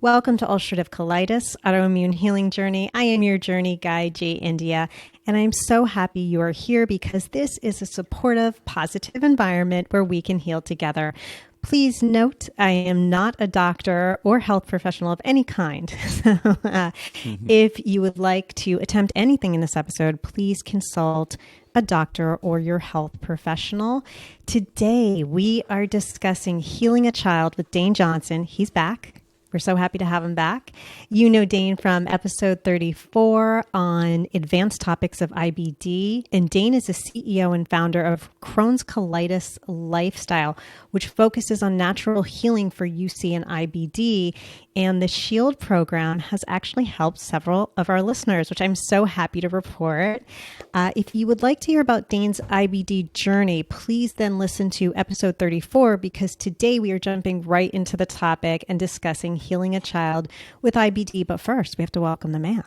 Welcome to Ulcerative Colitis, Autoimmune Healing Journey. I am your journey guide, Jay India, and I'm so happy you are here because this is a supportive, positive environment where we can heal together. Please note, I am not a doctor or health professional of any kind. If you would like to attempt anything in this episode, please consult a doctor or your health professional. Today, we are discussing healing a child with Dane Johnson. He's back. We're so happy to have him back. You know Dane from episode 34 on advanced topics of IBD. And Dane is the CEO and founder of Crohn's Colitis Lifestyle, which focuses on natural healing for UC and IBD. And the SHIELD program has actually helped several of our listeners, which I'm so happy to report. If you would like to hear about Dane's IBD journey, please then listen to episode 34, because today we are jumping right into the topic and discussing healing a child with IBD. But first, we have to welcome the man.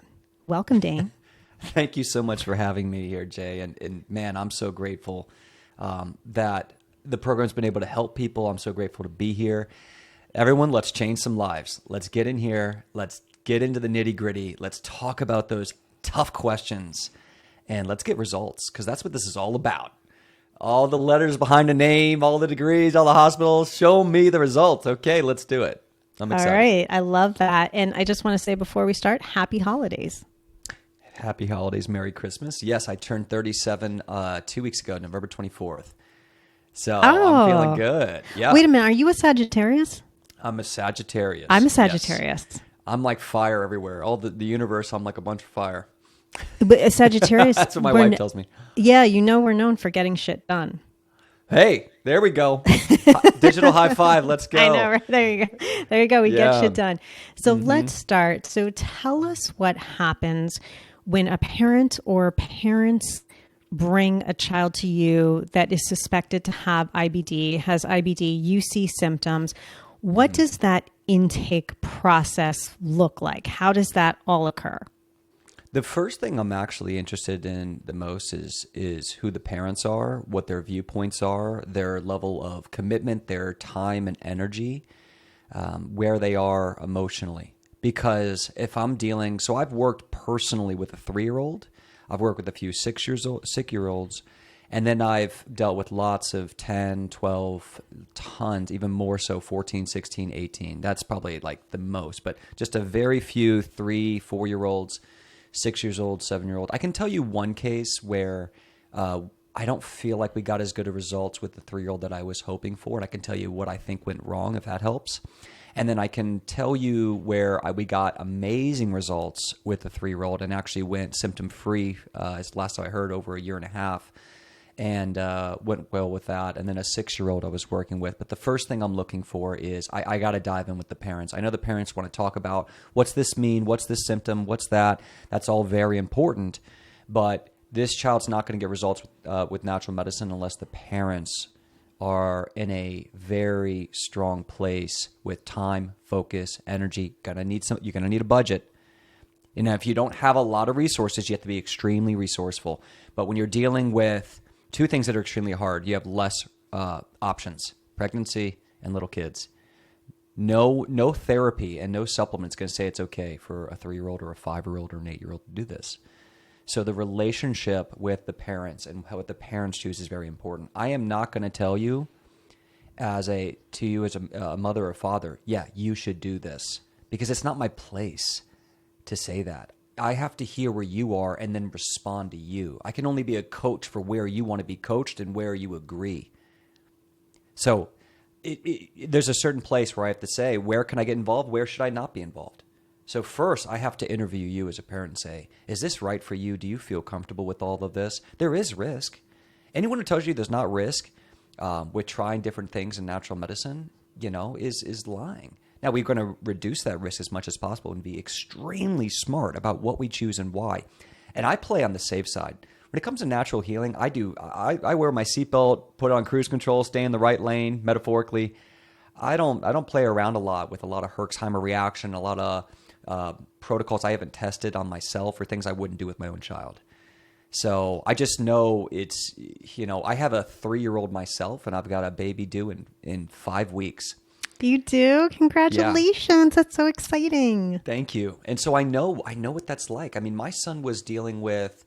Welcome, Dane. Thank you so much for having me here, Jay. And man, I'm so grateful that the program's been able to help people. I'm so grateful to be here. Everyone, let's change some lives. Let's get in here. Let's get into the nitty gritty. Let's talk about those tough questions and let's get results, because that's what this is all about. All the letters behind the name, all the degrees, all the hospitals, show me the results. Okay, let's do it. I'm excited. All right. I love that. And I just want to say before we start, happy holidays. Happy holidays. Merry Christmas. Yes, I turned 37 2 weeks ago, November 24th. So I'm feeling good. Yeah. Wait a minute. Are you a Sagittarius? I'm a Sagittarius. I'm a Sagittarius. Yes. I'm like fire everywhere. All the universe, I'm like a bunch of fire. But a Sagittarius. That's what my wife tells me. Yeah, you know we're known for getting shit done. Hey, there we go. Digital high five. Let's go. I know. Right? There you go. There you go. We get shit done. So let's start. So tell us what happens when a parent or parents bring a child to you that is suspected to have IBD, has IBD, you see symptoms. What does that intake process look like? How does that all occur? The first thing I'm actually interested in the most is who the parents are, what their viewpoints are, their level of commitment, their time and energy, where they are emotionally. Because if I'm dealing, so I've worked personally with a 3-year-old, I've worked with a few 6-year-olds, and then I've dealt with lots of 10, 12, tons, even more so 14, 16, 18. That's probably like the most, but just a very few 3, 4-year-olds, 6 years old, 7-year-old. I can tell you one case where I don't feel like we got as good of results with the 3-year-old that I was hoping for. And I can tell you what I think went wrong, if that helps. And then I can tell you where we got amazing results with the 3-year-old and actually went symptom-free, as last I heard, over a year and a half. And went well with that. And then a 6-year-old I was working with. But the first thing I'm looking for is I got to dive in with the parents. I know the parents want to talk about what's this mean, what's this symptom, what's that. That's all very important. But this child's not going to get results with natural medicine unless the parents are in a very strong place with time, focus, energy. You're going to need a budget. And if you don't have a lot of resources, you have to be extremely resourceful. But when you're dealing with two things that are extremely hard, you have less options: pregnancy and little kids. No therapy and no supplements going to say it's okay for a 3-year-old or a 5-year-old or an 8-year-old to do this. So the relationship with the parents and what the parents choose is very important. I am not going to tell you as a mother or father, yeah, you should do this, because it's not my place to say that. I have to hear where you are and then respond to you. I can only be a coach for where you want to be coached and where you agree. So there's a certain place where I have to say, where can I get involved? Where should I not be involved? So first, I have to interview you as a parent and say, is this right for you? Do you feel comfortable with all of this? There is risk. Anyone who tells you there's not risk with trying different things in natural medicine, is lying. Now, we're going to reduce that risk as much as possible and be extremely smart about what we choose and why. And I play on the safe side. When it comes to natural healing, I wear my seatbelt, put on cruise control, stay in the right lane, metaphorically. I don't play around a lot with a lot of Herxheimer reaction, a lot of protocols I haven't tested on myself, or things I wouldn't do with my own child. So I just know I have a 3-year-old myself, and I've got a baby due in 5 weeks. You do? Yeah. Congratulations. That's so exciting. Thank you. And so I know what that's like. I mean, my son was dealing with,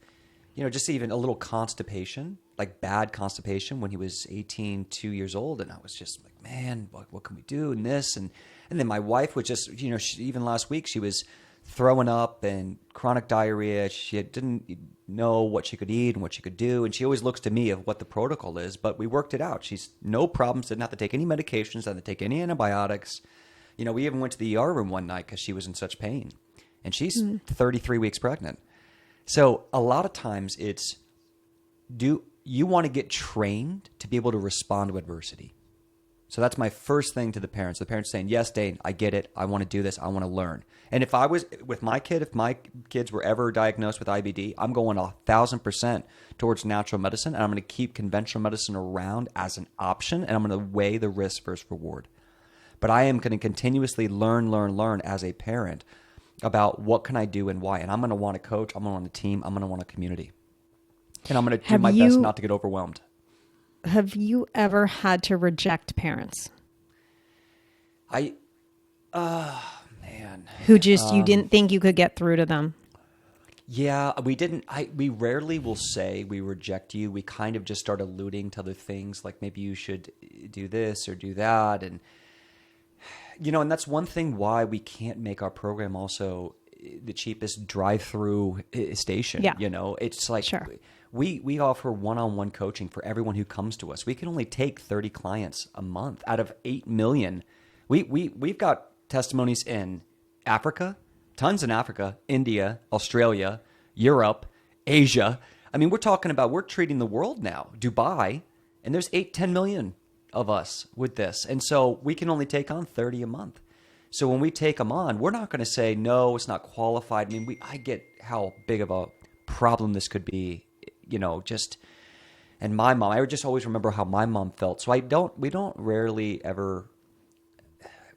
just even a little constipation, like bad constipation when he was 18, 2 years old. And I was just like, man, what can we do? And this, and then my wife was just, even last week, she was throwing up and chronic diarrhea. She didn't know what she could eat and what she could do. And she always looks to me of what the protocol is, but we worked it out. She's no problems, didn't have to take any medications, didn't have to take any antibiotics. We even went to the ER room one night because she was in such pain. And she's 33 weeks pregnant. So a lot of times it's, do you want to get trained to be able to respond to adversity? So that's my first thing to the parents. The parents saying, yes, Dane, I get it. I want to do this. I want to learn. And if I was with my kid, if my kids were ever diagnosed with IBD, I'm going 1,000% towards natural medicine. And I'm going to keep conventional medicine around as an option. And I'm going to weigh the risk versus reward. But I am going to continuously learn as a parent about what can I do and why. And I'm going to want a coach. I'm going to want a team. I'm going to want a community. And I'm going to do my best not to get overwhelmed. Have you ever had to reject parents? Man. Who just, you didn't think you could get through to them? Yeah, we didn't. We rarely will say we reject you. We kind of just start alluding to other things like maybe you should do this or do that. And, and that's one thing why we can't make our program also the cheapest drive-through station. Yeah. It's like sure. we offer one-on-one coaching for everyone who comes to us. We can only take 30 clients a month out of 8 million. We've got testimonies in Africa, tons in Africa, India, Australia, Europe, Asia. I mean, we're treating the world now, Dubai, and there's 10 million of us with this. And so we can only take on 30 a month. So when we take them on, we're not going to say, no, it's not qualified. I mean, I get how big of a problem this could be, and my mom, I would just always remember how my mom felt. So we don't rarely ever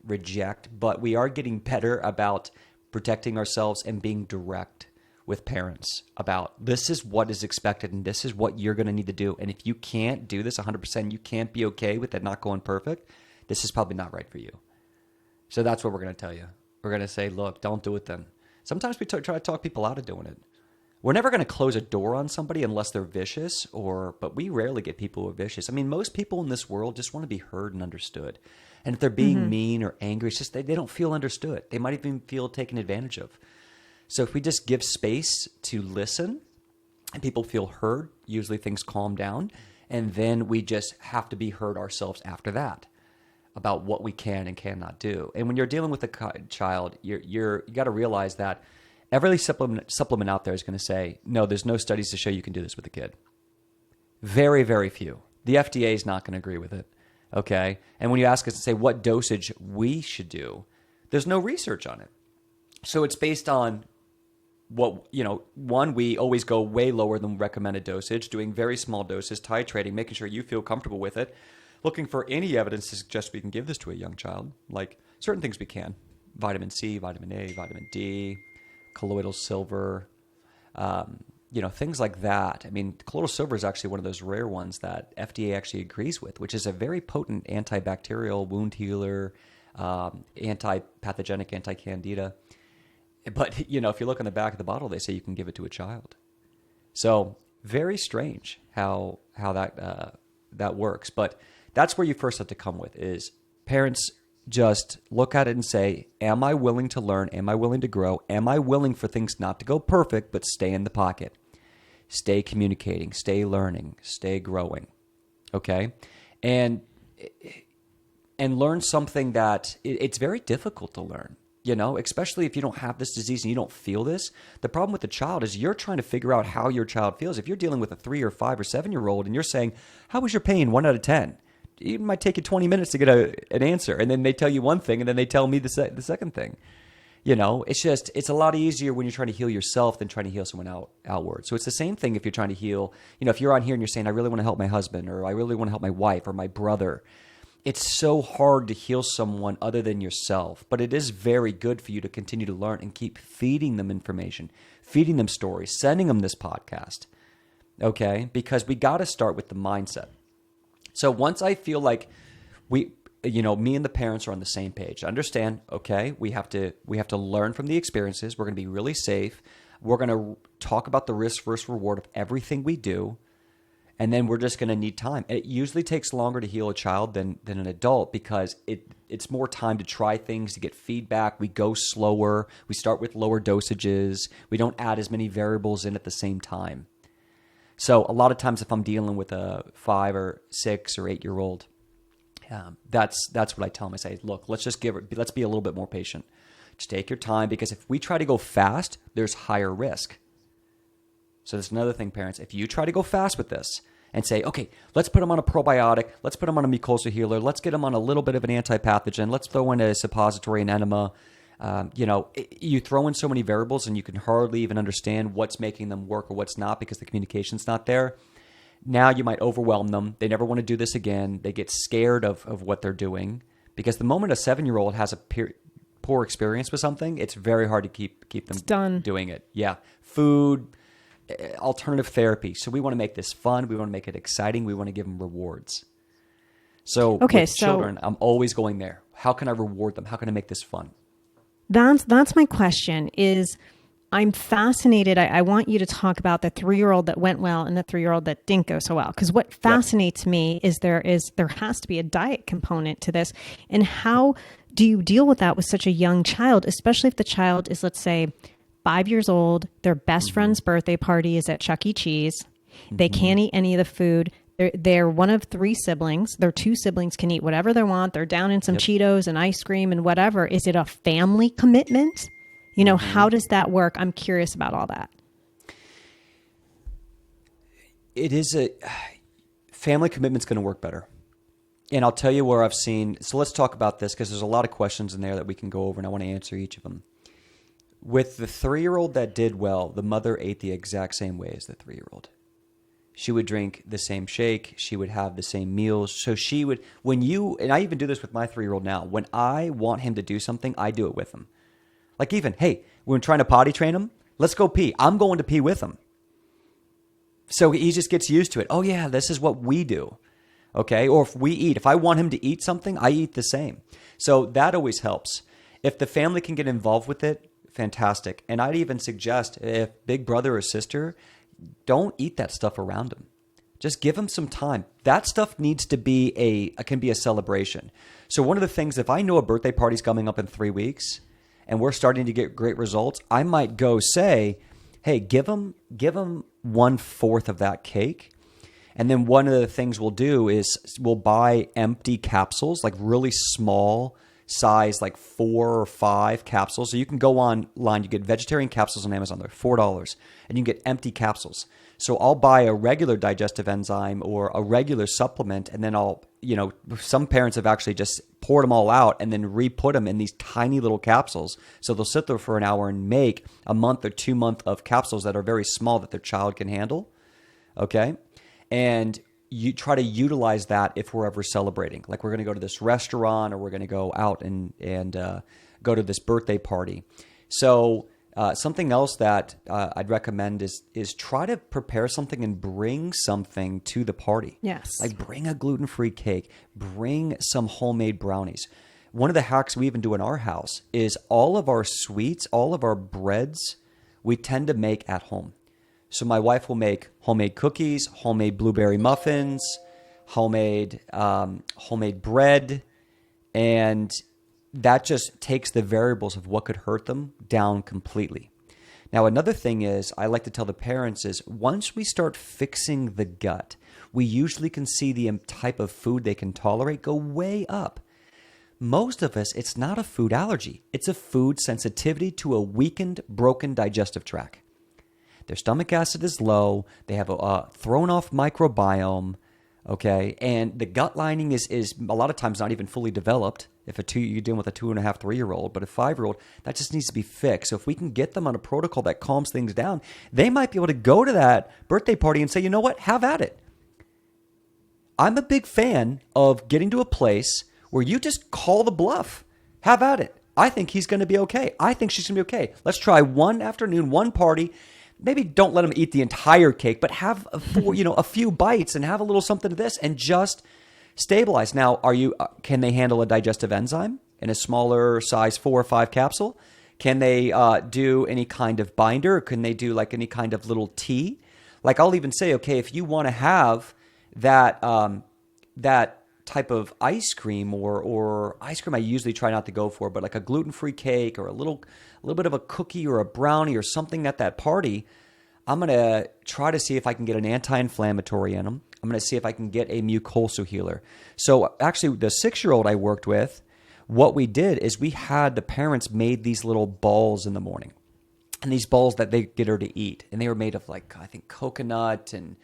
reject, but we are getting better about protecting ourselves and being direct with parents about this is what is expected and this is what you're going to need to do. And if you can't do this 100%, you can't be okay with it not going perfect, this is probably not right for you. So that's what we're going to tell you. We're going to say, look, don't do it then. Sometimes we try to talk people out of doing it. We're never going to close a door on somebody unless they're vicious, but we rarely get people who are vicious. I mean, most people in this world just want to be heard and understood. And if they're being mean or angry, it's just they don't feel understood. They might even feel taken advantage of. So if we just give space to listen and people feel heard, usually things calm down. And then we just have to be heard ourselves after that about what we can and cannot do. And when you're dealing with a child, you got to realize that every supplement out there is going to say, no, there's no studies to show you can do this with a kid. Very, very few. The FDA is not going to agree with it. Okay. And when you ask us to say what dosage we should do, there's no research on it. So it's based on what, one, we always go way lower than recommended dosage, doing very small doses, titrating, making sure you feel comfortable with it, looking for any evidence to suggest we can give this to a young child, like certain things we can. Vitamin C, vitamin A, vitamin D, colloidal silver, things like that. I mean, colloidal silver is actually one of those rare ones that FDA actually agrees with, which is a very potent antibacterial, wound healer, anti-pathogenic, anti-candida. But, if you look on the back of the bottle, they say you can give it to a child. So very strange how that works. But that's where you first have to come with is parents just look at it and say, am I willing to learn? Am I willing to grow? Am I willing for things not to go perfect, but stay in the pocket? Stay communicating, stay learning, stay growing. Okay? And learn something that it's very difficult to learn, especially if you don't have this disease and you don't feel this. The problem with the child is you're trying to figure out how your child feels. If you're dealing with a 3 or 5 or 7-year-old and you're saying, how was your pain? 1 out of 10. It might take you 20 minutes to get an answer. And then they tell you one thing and then they tell me the second thing. It's a lot easier when you're trying to heal yourself than trying to heal someone outward. So it's the same thing if you're trying to heal, if you're on here and you're saying, I really want to help my husband, or I really want to help my wife or my brother. It's so hard to heal someone other than yourself, but it is very good for you to continue to learn and keep feeding them information, feeding them stories, sending them this podcast. Okay? Because we got to start with the mindset. So once I feel like me and the parents are on the same page. Understand, okay, we have to learn from the experiences. We're going to be really safe. We're going to talk about the risk versus reward of everything we do. And then we're just going to need time. And it usually takes longer to heal a child than an adult because it's more time to try things, to get feedback. We go slower. We start with lower dosages. We don't add as many variables in at the same time. So a lot of times if I'm dealing with a 5 or 6 or 8-year-old, that's what I tell them. I say, look, let's be a little bit more patient. Just take your time, because if we try to go fast, there's higher risk. So that's another thing, parents. If you try to go fast with this and say, okay, let's put them on a probiotic, let's put them on a mucosal healer, let's get them on a little bit of an antipathogen, let's throw in a suppository and enema. You throw in so many variables and you can hardly even understand what's making them work or what's not because the communication's not there. Now you might overwhelm them. They never want to do this again. They get scared of what they're doing, because the moment a 7-year-old has a poor experience with something, it's very hard to keep them doing it. Yeah. Food, alternative therapy. So we want to make this fun. We want to make it exciting. We want to give them rewards. So with children, I'm always going there. How can I reward them? How can I make this fun? That's my question. I'm fascinated. I want you to talk about the 3-year-old that went well and the 3-year-old that didn't go so well. Because what fascinates me is there has to be a diet component to this. And how do you deal with that with such a young child, especially if the child is, let's say, 5 years old, their best friend's birthday party is at Chuck E. Cheese. They can't eat any of the food. They're one of 3 siblings. Their 2 siblings can eat whatever they want. They're down in some Cheetos and ice cream and whatever. Is it a family commitment? How does that work? I'm curious about all that. It is family commitment's going to work better. And I'll tell you where I've seen. So let's talk about this, because there's a lot of questions in there that we can go over, and I want to answer each of them. With the 3-year-old that did well, the mother ate the exact same way as the 3-year-old. She would drink the same shake. She would have the same meals. So she would, and I even do this with my 3-year-old now. When I want him to do something, I do it with him. Like even, hey, we're trying to potty train him. Let's go pee. I'm going to pee with him. So he just gets used to it. Oh yeah, this is what we do. Okay. Or if I want him to eat something, I eat the same. So that always helps. If the family can get involved with it, fantastic. And I'd even suggest, if big brother or sister, don't eat that stuff around them. Just give them some time. That stuff needs to be can be a celebration. So one of the things, if I know a birthday party's coming up in 3 weeks and we're starting to get great results, I might go say, hey, give them 1/4 of that cake. And then one of the things we'll do is we'll buy empty capsules, like really small size, like 4 or 5 capsules. So you can go online, you get vegetarian capsules on Amazon. They're $4 and you can get empty capsules. So I'll buy a regular digestive enzyme or a regular supplement, and then some parents have actually just poured them all out and then re-put them in these tiny little capsules. So they'll sit there for an hour and make a month or 2 month of capsules that are very small that their child can handle. Okay. And you try to utilize that if we're ever celebrating. Like we're going to go to this restaurant, or we're going to go out and go to this birthday party. So something else that I'd recommend is try to prepare something and bring something to the party. Yes. Like bring a gluten-free cake, bring some homemade brownies. One of the hacks we even do in our house is all of our sweets, all of our breads, we tend to make at home. So my wife will make homemade cookies, homemade blueberry muffins, homemade bread, and that just takes the variables of what could hurt them down completely. Now, another thing is I like to tell the parents is once we start fixing the gut, we usually can see the type of food they can tolerate go way up. Most of us, it's not a food allergy. It's a food sensitivity to a weakened, broken digestive tract. Their stomach acid is low. They have a thrown off microbiome, okay? And the gut lining is a lot of times not even fully developed. If you're dealing with a 2.5, 3-year-old, but a 5-year-old, that just needs to be fixed. So if we can get them on a protocol that calms things down, they might be able to go to that birthday party and say, you know what, have at it. I'm a big fan of getting to a place where you just call the bluff. Have at it. I think he's going to be okay. I think she's going to be okay. Let's try one afternoon, one party. Maybe don't let them eat the entire cake, but have a few bites and have a little something to this, and just Stabilize. Now, can they handle a digestive enzyme in a smaller size 4 or 5 capsule? Can they do any kind of binder? Or can they do like any kind of little tea? Like I'll even say, okay, if you want to have that that type of ice cream or ice cream I usually try not to go for, but like a gluten-free cake or a little bit of a cookie or a brownie or something at that party, I'm going to try to see if I can get an anti-inflammatory in them. I'm going to see if I can get a mucosal healer. So actually the 6-year-old I worked with, what we did is we had the parents made these little balls in the morning. And these balls that they get her to eat. And they were made of like, I think coconut and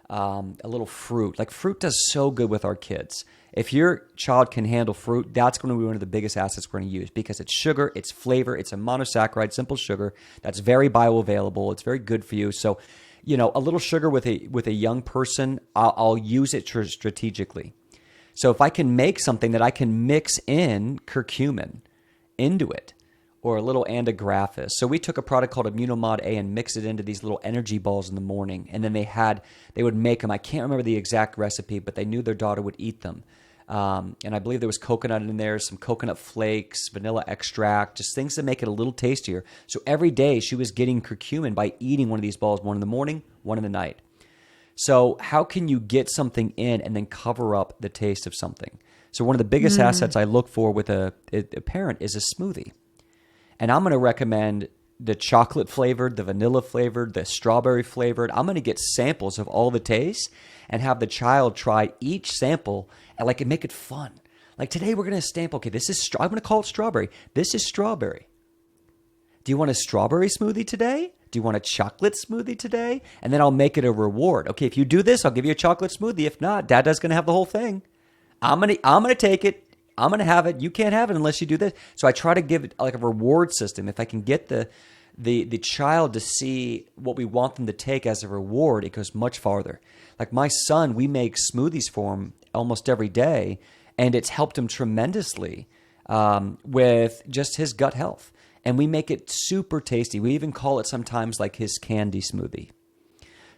a little fruit. Like fruit does so good with our kids. If your child can handle fruit, that's going to be one of the biggest assets we're going to use because it's sugar, it's flavor, it's a monosaccharide, simple sugar that's very bioavailable. It's very good for you. So, a little sugar with a young person, I'll use it strategically. So if I can make something that I can mix in curcumin into it, or a little antigraphis. So we took a product called Immunomod A and mixed it into these little energy balls in the morning. And then they would make them. I can't remember the exact recipe, but they knew their daughter would eat them. And I believe there was coconut in there, some coconut flakes, vanilla extract, just things to make it a little tastier. So every day she was getting curcumin by eating one of these balls, one in the morning, one in the night. So how can you get something in and then cover up the taste of something? So one of the biggest assets I look for with a parent is a smoothie. And I'm going to recommend the chocolate flavored, the vanilla flavored, the strawberry flavored. I'm going to get samples of all the tastes and have the child try each sample and make it fun. Like today we're going to sample, okay, I'm going to call it strawberry. This is strawberry. Do you want a strawberry smoothie today? Do you want a chocolate smoothie today? And then I'll make it a reward. Okay, if you do this, I'll give you a chocolate smoothie. If not, Dada's going to have the whole thing. I'm going to take it. I'm going to have it. You can't have it unless you do this. So I try to give it like a reward system. If I can get the child to see what we want them to take as a reward, it goes much farther. Like my son, we make smoothies for him almost every day, and it's helped him tremendously with just his gut health. And we make it super tasty. We even call it sometimes like his candy smoothie.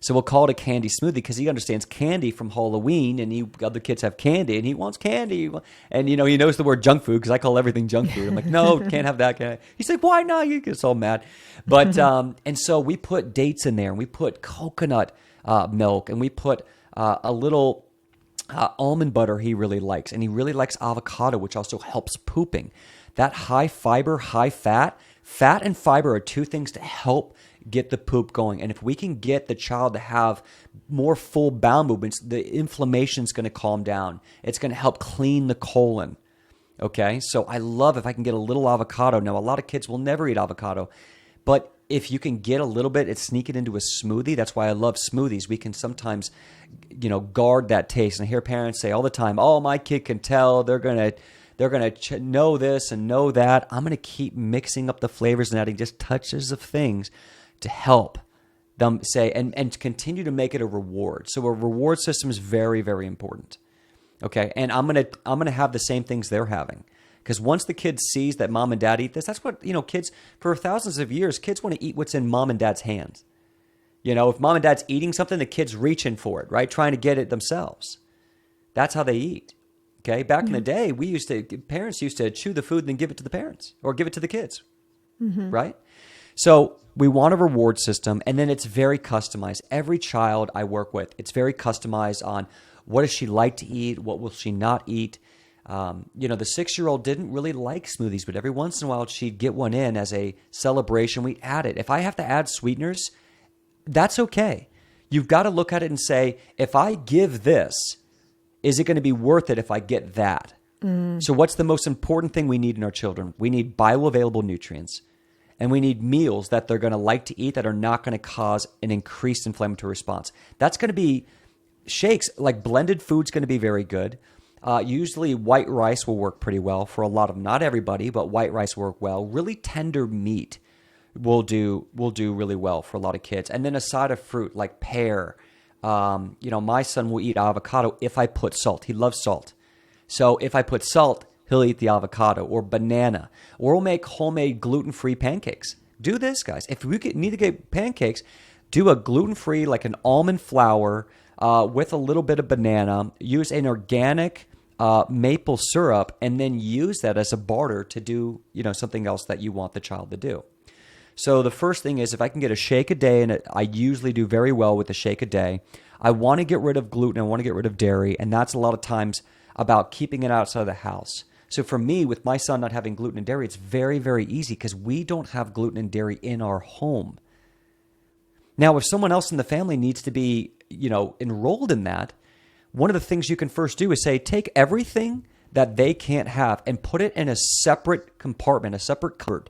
So we'll call it a candy smoothie because he understands candy from Halloween, and other kids have candy, and he wants candy. And, he knows the word junk food because I call everything junk food. I'm like, no, can't have that. He's like, why not? He gets all mad. But and so we put dates in there, and we put coconut milk, and we put a little almond butter he really likes. And he really likes avocado, which also helps pooping. That high fiber, high fat and fiber are two things to help get the poop going. And if we can get the child to have more full bowel movements, the inflammation is going to calm down. It's going to help clean the colon. Okay, so I love if I can get a little avocado. Now, a lot of kids will never eat avocado, but if you can get a little bit and sneak it into a smoothie, that's why I love smoothies. We can sometimes, guard that taste. And I hear parents say all the time, oh, my kid can tell, they're going to know this and know that. I'm going to keep mixing up the flavors and adding just touches of things to help them say and continue to make it a reward. So a reward system is very, very important. Okay, and I'm gonna have the same things they're having, because once the kid sees that mom and dad eat this, that's what kids for thousands of years. Kids want to eat what's in mom and dad's hands. If mom and dad's eating something, the kid's reaching for it, right? Trying to get it themselves. That's how they eat. Okay, back in the day, parents used to chew the food and then give it to the parents or give it to the kids, right? So we want a reward system, and then it's very customized. Every child I work with, it's very customized on what does she like to eat, what will she not eat. The 6-year-old didn't really like smoothies, but every once in a while she'd get one in as a celebration. We'd add it. If I have to add sweeteners, that's okay. You've got to look at it and say, if I give this, is it going to be worth it if I get that? So what's the most important thing we need in our children? We need bioavailable nutrients. And we need meals that they're going to like to eat that are not going to cause an increased inflammatory response. That's going to be shakes, like blended food's going to be very good. Usually white rice will work pretty well for a lot of them. Not everybody, but white rice will work well. Really tender meat will do really well for a lot of kids. And then a side of fruit like pear. My son will eat avocado if I put salt. He loves salt. So if I put salt, he'll eat the avocado or banana. Or we'll make homemade gluten-free pancakes. Do this, guys. If we need to get pancakes, do a gluten-free, like an almond flour, with a little bit of banana, use an organic maple syrup, and then use that as a barter to do, something else that you want the child to do. So the first thing is if I can get a shake a day, and I usually do very well with a shake a day, I want to get rid of gluten, I want to get rid of dairy, and that's a lot of times about keeping it outside of the house. So for me, with my son not having gluten and dairy, it's very, very easy because we don't have gluten and dairy in our home. Now, if someone else in the family needs to be, enrolled in that, one of the things you can first do is say, take everything that they can't have and put it in a separate compartment, a separate cupboard.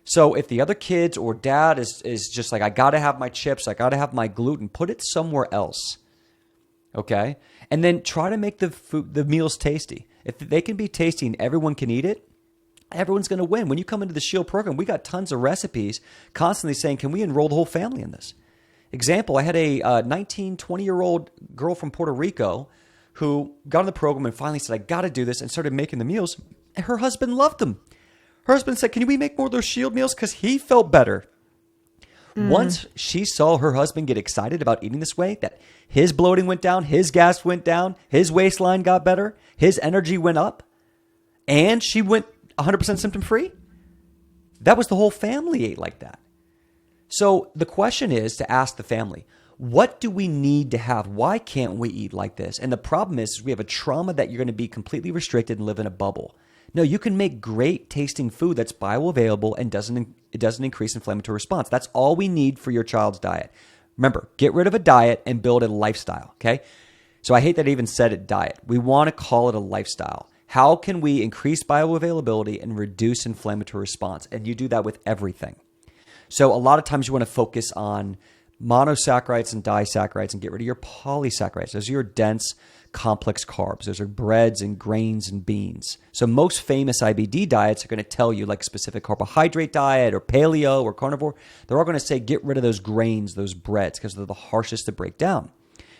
So if the other kids or dad is just like, I got to have my chips, I got to have my gluten, put it somewhere else. Okay? And then try to make the meals tasty. If they can be tasty and everyone can eat it, everyone's going to win. When you come into the Shield program, we got tons of recipes constantly saying, can we enroll the whole family in this? Example, I had a 19, 20-year-old girl from Puerto Rico who got in the program and finally said, I got to do this, and started making the meals. And her husband loved them. Her husband said, can we make more of those Shield meals? Because he felt better. Once she saw her husband get excited about eating this way, that his bloating went down, his gas went down, his waistline got better, his energy went up, and she went 100% symptom-free, that was the whole family ate like that. So the question is to ask the family, what do we need to have? Why can't we eat like this? And the problem is we have a trauma that you're going to be completely restricted and live in a bubble. No, you can make great tasting food that's bioavailable and it doesn't increase inflammatory response. That's all we need for your child's diet. Remember, get rid of a diet and build a lifestyle, okay? So I hate that I even said it diet. We want to call it a lifestyle. How can we increase bioavailability and reduce inflammatory response? And you do that with everything. So a lot of times you want to focus on monosaccharides and disaccharides and get rid of your polysaccharides. Those are your dense, complex carbs. Those are breads and grains and beans. So most famous IBD diets are going to tell you, like specific carbohydrate diet or paleo or carnivore, they're all going to say get rid of those grains, those breads, because they're the harshest to break down.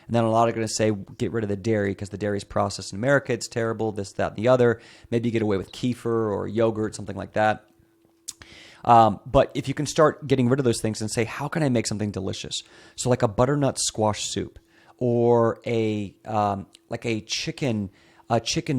And then a lot are going to say get rid of the dairy because the dairy is processed in America. It's terrible, this, that, and the other. Maybe you get away with kefir or yogurt, something like that. But if you can start getting rid of those things and say, how can I make something delicious? So like a butternut squash soup, or a chicken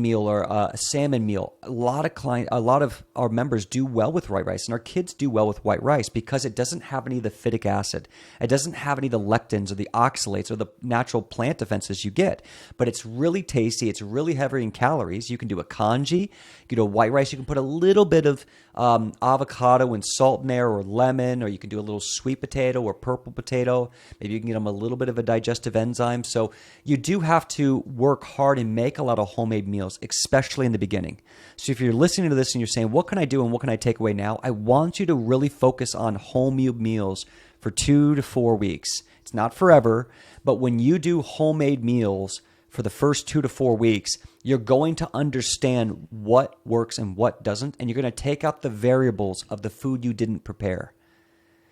meal, or a salmon meal. A lot of our members do well with white rice, and our kids do well with white rice because it doesn't have any of the phytic acid. It doesn't have any of the lectins or the oxalates or the natural plant defenses you get. But it's really tasty. It's really heavy in calories. You can do a congee. You can do a white rice. You can put a little bit of avocado and salt in there, or lemon, or you can do a little sweet potato or purple potato. Maybe you can get them a little bit of a digestive enzyme. So you do have to work hard and make a lot of homemade meals, especially in the beginning. So if you're listening to this and you're saying, what can I do and what can I take away now? I want you to really focus on homemade meals for 2 to 4 weeks. It's not forever, but when you do homemade meals for the first 2 to 4 weeks, you're going to understand what works and what doesn't, and you're going to take out the variables of the food you didn't prepare.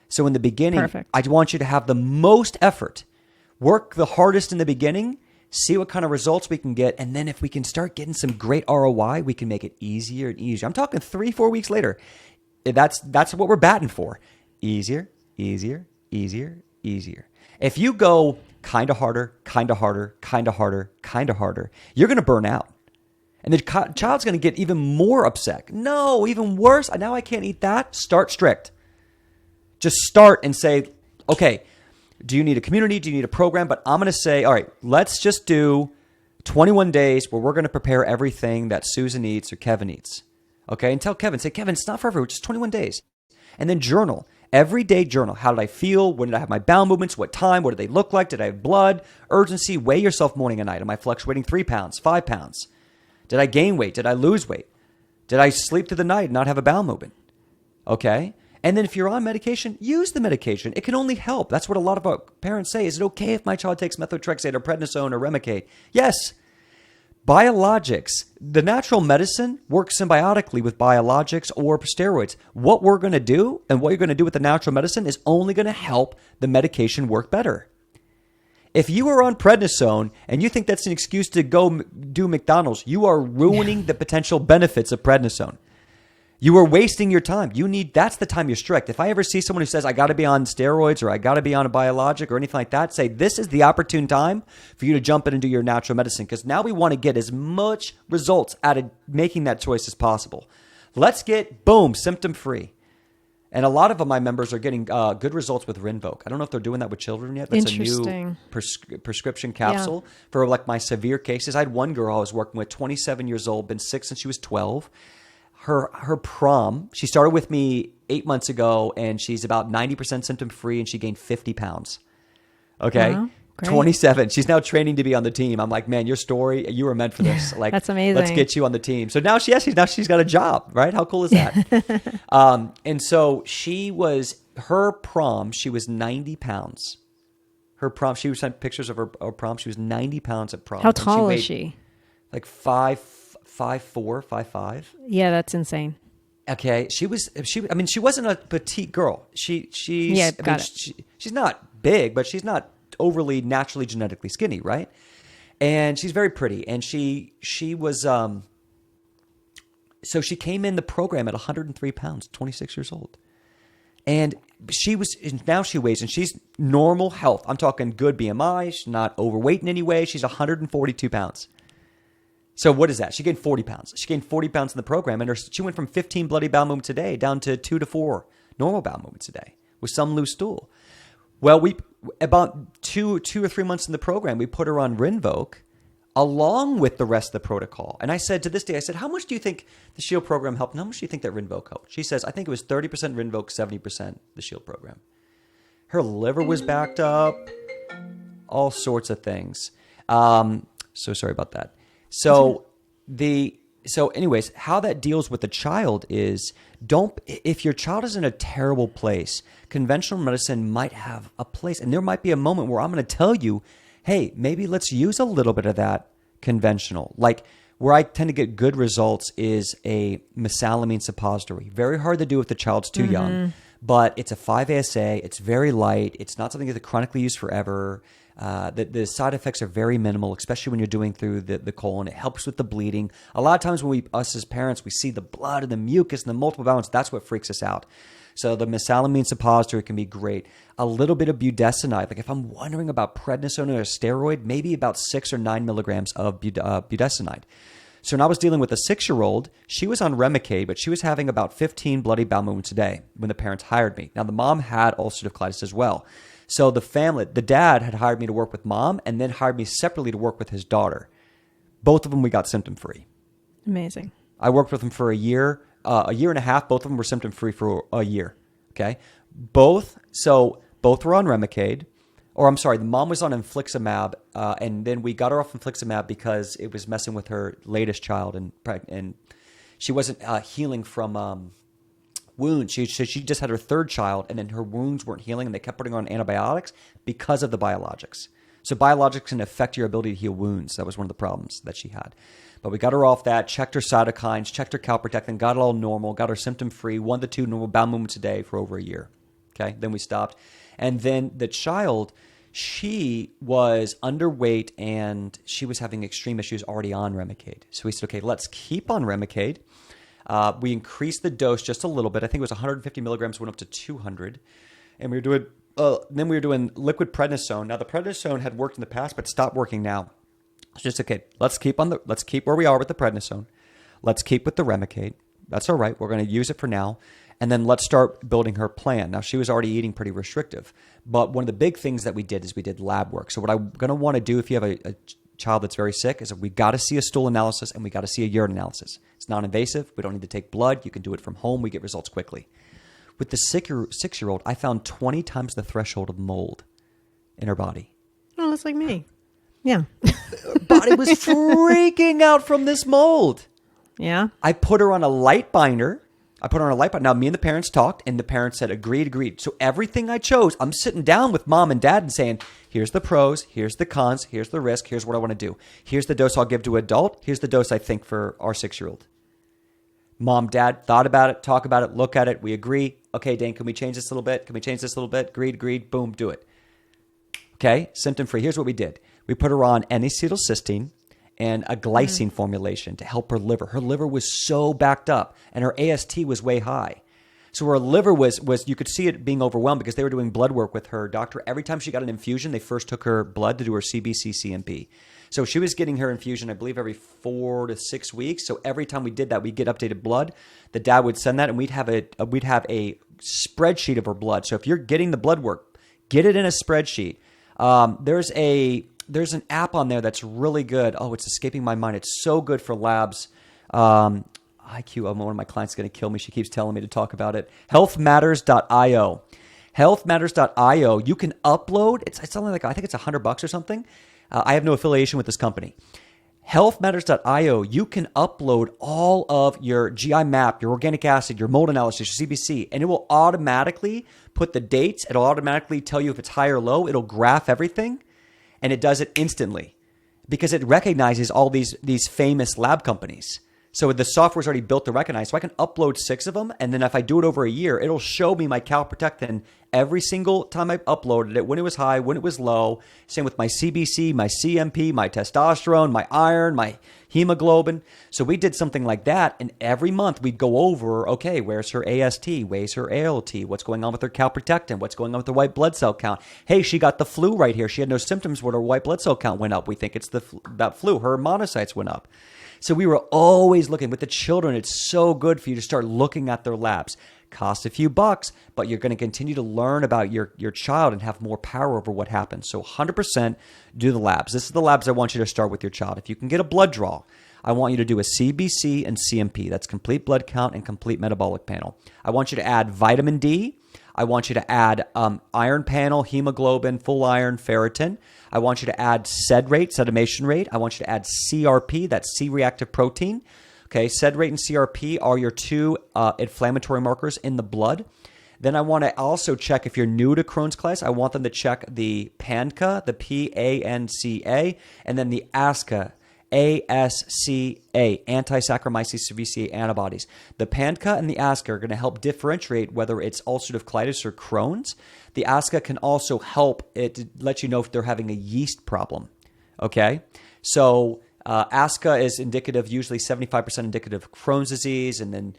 So in the beginning, Perfect. I want you to have the most effort, work the hardest in the beginning, see what kind of results we can get, and then if we can start getting some great ROI, we can make it easier and easier. I'm talking 3-4 weeks later. That's what we're batting for. Easier, easier, easier, easier. If you go kind of harder, kind of harder, kind of harder, kind of harder, you're going to burn out. And the child's going to get even more upset. No, even worse. Now I can't eat that. Start strict. Just start and say, okay, do you need a community? Do you need a program? But I'm going to say, all right, let's just do 21 days where we're going to prepare everything that Susan eats or Kevin eats. Okay, and tell Kevin, say, Kevin, it's not for everyone, just 21 days. And then journal. Every day journal. How did I feel? When did I have my bowel movements? What time? What did they look like? Did I have blood? Urgency? Weigh yourself morning and night. Am I fluctuating 3 pounds, 5 pounds? Did I gain weight? Did I lose weight? Did I sleep through the night and not have a bowel movement? Okay. And then if you're on medication, use the medication. It can only help. That's what a lot of our parents say. Is it okay if my child takes methotrexate or prednisone or Remicade? Yes. Biologics, the natural medicine works symbiotically with biologics or steroids. What we're going to do and what you're going to do with the natural medicine is only going to help the medication work better. If you are on prednisone and you think that's an excuse to go do McDonald's, you are ruining the potential benefits of prednisone. You are wasting your time. That's the time you're strict. If I ever see someone who says, I got to be on steroids or I got to be on a biologic or anything like that, say, this is the opportune time for you to jump in and do your natural medicine. Because now we want to get as much results out of making that choice as possible. Let's get, boom, symptom free. And a lot of my members are getting good results with Rinvoq. I don't know if they're doing that with children yet. That's a new prescription capsule for like my severe cases. I had one girl I was working with, 27 years old, been sick since she was 12. Her prom, she started with me 8 months ago, and she's about 90% symptom free, and she gained 50 pounds. Okay. Wow, great. 27. She's now training to be on the team. I'm like, man, your story, you were meant for this. Like, that's amazing. Let's get you on the team. So now she's got a job, right? How cool is that? And so her prom, she was 90 pounds. Her prom, she sent pictures of her prom. She was 90 pounds at prom. How tall is she? Like 5'4", 5'5". Yeah, that's insane. Okay, she wasn't a petite girl. She's not big, but she's not overly naturally genetically skinny, right? And she's very pretty. And she was so she came in the program at 103 pounds, 26 years old. And now she weighs, and she's normal health. I'm talking good BMI. She's not overweight in any way. She's 142 pounds. So what is that? She gained 40 pounds. She gained 40 pounds in the program, and she went from 15 bloody bowel movements a day down to 2 to 4 normal bowel movements a day with some loose stool. Well, about two or 3 months in the program, we put her on Rinvoq along with the rest of the protocol. And I said, to this day, how much do you think the Shield program helped? And how much do you think that Rinvoq helped? She says, I think it was 30% Rinvoq, 70% the Shield program. Her liver was backed up, all sorts of things. So sorry about that. So anyways, how that deals with the child is if your child is in a terrible place, conventional medicine might have a place, and there might be a moment where I'm going to tell you, hey, maybe let's use a little bit of that conventional. Like where I tend to get good results is a mesalamine suppository. Very hard to do if the child's too young, but it's a 5-ASA. It's very light. It's not something that's chronically used forever. The side effects are very minimal, especially when you're doing through the colon. It helps with the bleeding. A lot of times when us as parents, we see the blood and the mucus and the multiple balance, that's what freaks us out. So the mesalamine suppository can be great. A little bit of budesonide. Like if I'm wondering about prednisone or a steroid, maybe about 6 or 9 milligrams of budesonide. So when I was dealing with a 6-year-old, she was on Remicade, but she was having about 15 bloody bowel movements a day when the parents hired me. Now the mom had ulcerative colitis as well. So the dad had hired me to work with mom and then hired me separately to work with his daughter. Both of them we got symptom free. Amazing. I worked with them for a year and a half. Both of them were symptom free for a year. Okay. Both were on Remicade, or I'm sorry, the mom was on infliximab, and then we got her off infliximab because it was messing with her latest child, and she wasn't healing from wounds. She just had her third child, and then her wounds weren't healing, and they kept putting her on antibiotics because of the biologics. So biologics can affect your ability to heal wounds. That was one of the problems that she had. But we got her off that, checked her cytokines, checked her calprotectin, got it all normal, got her symptom-free, 1 to 2 normal bowel movements a day for over a year. Okay, then we stopped. And then the child, she was underweight, and she was having extreme issues already on Remicade. So we said, okay, let's keep on Remicade. We increased the dose just a little bit. I think it was 150 milligrams, went up to 200. And we were doing liquid prednisone. Now the prednisone had worked in the past, but stopped working now. It's just okay. Let's keep where we are with the prednisone. Let's keep with the Remicade. That's all right. We're going to use it for now. And then let's start building her plan. Now she was already eating pretty restrictive, but one of the big things that we did is we did lab work. So what I'm going to want to do if you have a child that's very sick is we got to see a stool analysis and we got to see a urine analysis. It's non-invasive. We don't need to take blood. You can do it from home. We get results quickly. With the 6-year-old, I found 20 times the threshold of mold in her body. Oh, that's like me. Yeah. Her body was freaking out from this mold. Yeah. I put her on a light binder. Now, me and the parents talked, and the parents said, agreed. So everything I chose, I'm sitting down with mom and dad and saying, here's the pros, here's the cons, here's the risk, here's what I want to do. Here's the dose I'll give to adult. Here's the dose I think for our 6-year-old. Mom, dad thought about it, talk about it, look at it. We agree. Okay, Dane, can we change this a little bit? Agreed. Boom, do it. Okay, symptom free. Here's what we did. We put her on N-acetylcysteine and a glycine formulation to help her liver. Her liver was so backed up and her AST was way high. So her liver was you could see it being overwhelmed because they were doing blood work with her doctor. Every time she got an infusion, they first took her blood to do her CBC CMP. So she was getting her infusion, I believe, every 4 to 6 weeks. So every time we did that, we'd get updated blood. The dad would send that, and we'd have a spreadsheet of her blood. So if you're getting the blood work, get it in a spreadsheet. There's an app on there that's really good. Oh, it's escaping my mind. It's so good for labs. IQ, one of my clients is going to kill me. She keeps telling me to talk about it. Healthmatters.io. Healthmatters.io. You can upload. It's only like, I think it's $100 or something. I have no affiliation with this company. Healthmatters.io. You can upload all of your GI map, your organic acid, your mold analysis, your CBC, and it will automatically put the dates. It'll automatically tell you if it's high or low. It'll graph everything, and it does it instantly because it recognizes all these famous lab companies. So the software's already built to recognize. So I can upload 6 of them, and then if I do it over a year, it'll show me my calprotectin every single time I uploaded it, when it was high, when it was low. Same with my CBC, my CMP, my testosterone, my iron, my hemoglobin. So we did something like that, and every month we'd go over, okay, where's her AST? Where's her ALT? What's going on with her calprotectin? What's going on with her white blood cell count? Hey, she got the flu right here. She had no symptoms, but her white blood cell count went up. We think it's that flu. Her monocytes went up. So we were always looking. With the children, it's so good for you to start looking at their labs. Costs a few bucks, but you're going to continue to learn about your child and have more power over what happens. So 100% do the labs. This is the labs I want you to start with your child. If you can get a blood draw, I want you to do a CBC and CMP. That's complete blood count and complete metabolic panel. I want you to add vitamin D. I want you to add iron panel, hemoglobin, full iron, ferritin. I want you to add SED rate, sedimation rate. I want you to add CRP, that's C-reactive protein. Okay, SED rate and CRP are your 2 inflammatory markers in the blood. Then I want to also check, if you're new to Crohn's colitis, I want them to check the PANCA, the PANCA, and then the ASCA, ASCA, anti-Saccharomyces cerevisiae antibodies. The PANCA and the ASCA are going to help differentiate whether it's ulcerative colitis or Crohn's. The ASCA can also help it let you know if they're having a yeast problem. Okay, so ASCA is indicative, usually 75% indicative of Crohn's disease, and then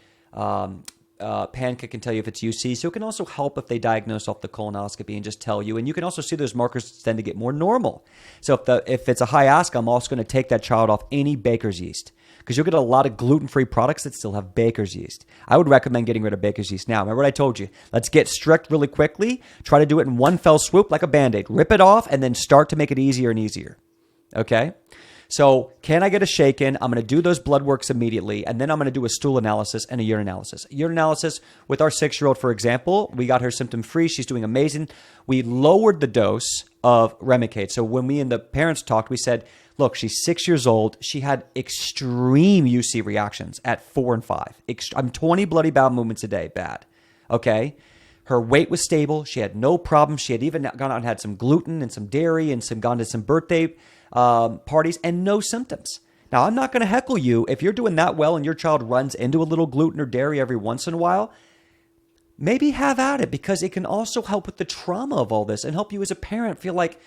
PANCA can tell you if it's UC. So it can also help if they diagnose off the colonoscopy and just tell you. And you can also see those markers tend to get more normal. So if it's a high ASCA, I'm also going to take that child off any baker's yeast, because you'll get a lot of gluten-free products that still have baker's yeast. I would recommend getting rid of baker's yeast now. Remember what I told you? Let's get strict really quickly. Try to do it in one fell swoop like a Band-Aid. Rip it off and then start to make it easier and easier. Okay? So can I get a shake-in? I'm going to do those blood works immediately, and then I'm going to do a stool analysis and a urine analysis. Urine analysis with our 6-year-old, for example, we got her symptom-free. She's doing amazing. We lowered the dose of Remicade. So when we and the parents talked, we said, look, she's 6 years old. She had extreme UC reactions at 4 and 5. I'm 20 bloody bowel movements a day, bad. Okay? Her weight was stable. She had no problems. She had even gone out and had some gluten and some dairy and gone to some birthday parties and no symptoms. Now, I'm not going to heckle you. If you're doing that well and your child runs into a little gluten or dairy every once in a while, maybe have at it, because it can also help with the trauma of all this and help you as a parent feel like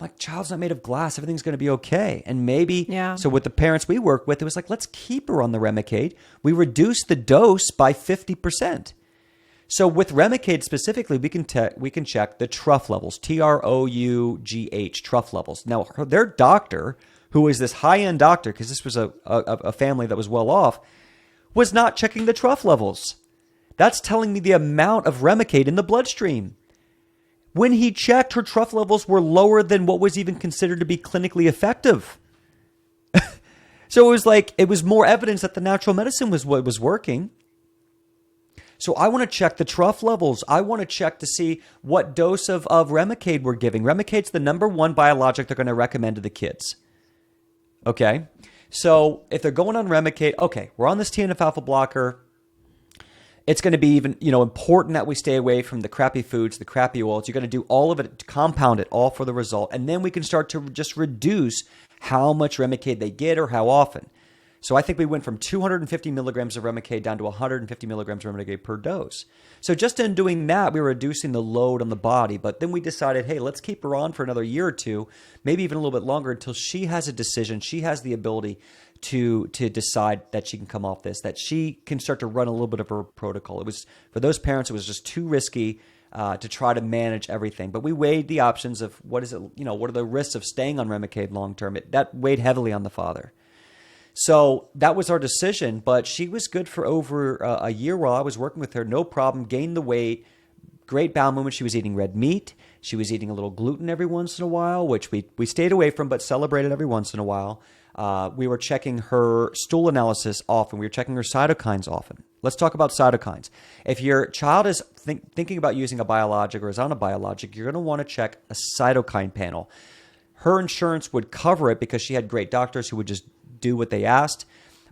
my child's not made of glass. Everything's going to be okay. And maybe, So with the parents we work with, it was like, let's keep her on the Remicade. We reduced the dose by 50%. So with Remicade specifically, we can check the trough levels, TROUGH, trough levels. Now, their doctor, who is this high-end doctor, because this was a family that was well off, was not checking the trough levels. That's telling me the amount of Remicade in the bloodstream. When he checked, her trough levels were lower than what was even considered to be clinically effective. So it was more evidence that the natural medicine was what was working. So I want to check the trough levels. I want to check to see what dose of Remicade we're giving. Remicade's the number 1 biologic they're going to recommend to the kids. Okay? So if they're going on Remicade, okay, we're on this TNF-alpha blocker. It's going to be even, important that we stay away from the crappy foods, the crappy oils. You're going to do all of it, compound it all for the result. And then we can start to just reduce how much Remicade they get or how often. So I think we went from 250 milligrams of Remicade down to 150 milligrams of Remicade per dose. So just in doing that, we were reducing the load on the body. But then we decided, hey, let's keep her on for another year or two, maybe even a little bit longer, until she has a decision. She has the ability to decide that she can come off this, that she can start to run a little bit of her protocol. It was, for those parents, it was just too risky to try to manage everything. But we weighed the options of what is it, what are the risks of staying on Remicade long term. That weighed heavily on the father. So that was our decision, but she was good for over a year while I was working with her. No problem, gained the weight, great bowel movement. She was eating red meat. She was eating a little gluten every once in a while, which we stayed away from, but celebrated every once in a while. We were checking her stool analysis often. We were checking her cytokines often. Let's talk about cytokines. If your child is thinking about using a biologic or is on a biologic, you're going to want to check a cytokine panel. Her insurance would cover it because she had great doctors who would just do what they asked.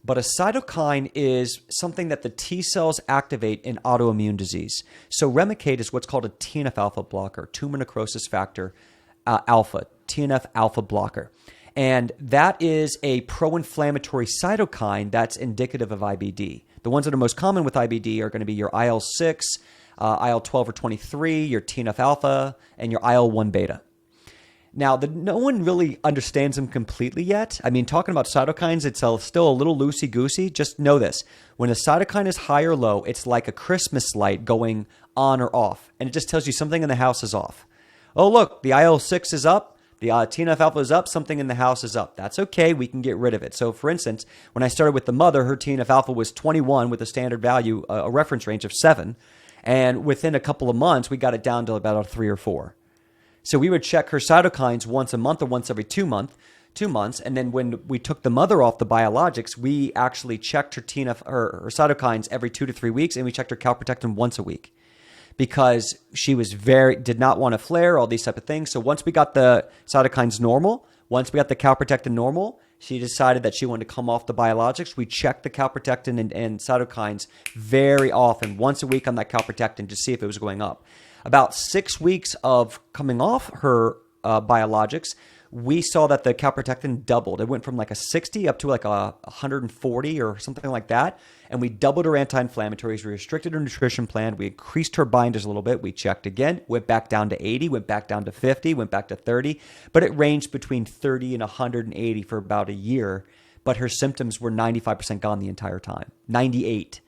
But a cytokine is something that the T cells activate in autoimmune disease. So Remicade is what's called a TNF alpha blocker, tumor necrosis factor alpha, TNF alpha blocker. And that is a pro-inflammatory cytokine that's indicative of IBD. The ones that are most common with IBD are going to be your IL-6, IL-12 or 23, your TNF alpha, and your IL-1 beta. Now, no one really understands them completely yet. I mean, talking about cytokines, it's still a little loosey-goosey. Just know this. When a cytokine is high or low, it's like a Christmas light going on or off. And it just tells you something in the house is off. Oh, look, the IL-6 is up. The TNF alpha is up. Something in the house is up. That's okay. We can get rid of it. So, for instance, when I started with the mother, her TNF alpha was 21 with a standard value, a reference range of 7. And within a couple of months, we got it down to about a 3 or 4. So we would check her cytokines once a month or once every 2 months. And then when we took the mother off the biologics, we actually checked her her cytokines every 2 to 3 weeks, and we checked her calprotectin once a week because she was did not want to flare, all these type of things. So once we got the cytokines normal, once we got the calprotectin normal, she decided that she wanted to come off the biologics. We checked the calprotectin and cytokines very often, once a week on that calprotectin to see if it was going up. About 6 weeks of coming off her biologics, we saw that the calprotectin doubled. It went from like a 60 up to like a 140 or something like that. And we doubled her anti-inflammatories. We restricted her nutrition plan. We increased her binders a little bit. We checked again, went back down to 80, went back down to 50, went back to 30. But it ranged between 30 and 180 for about a year. But her symptoms were 95% gone the entire time, 98.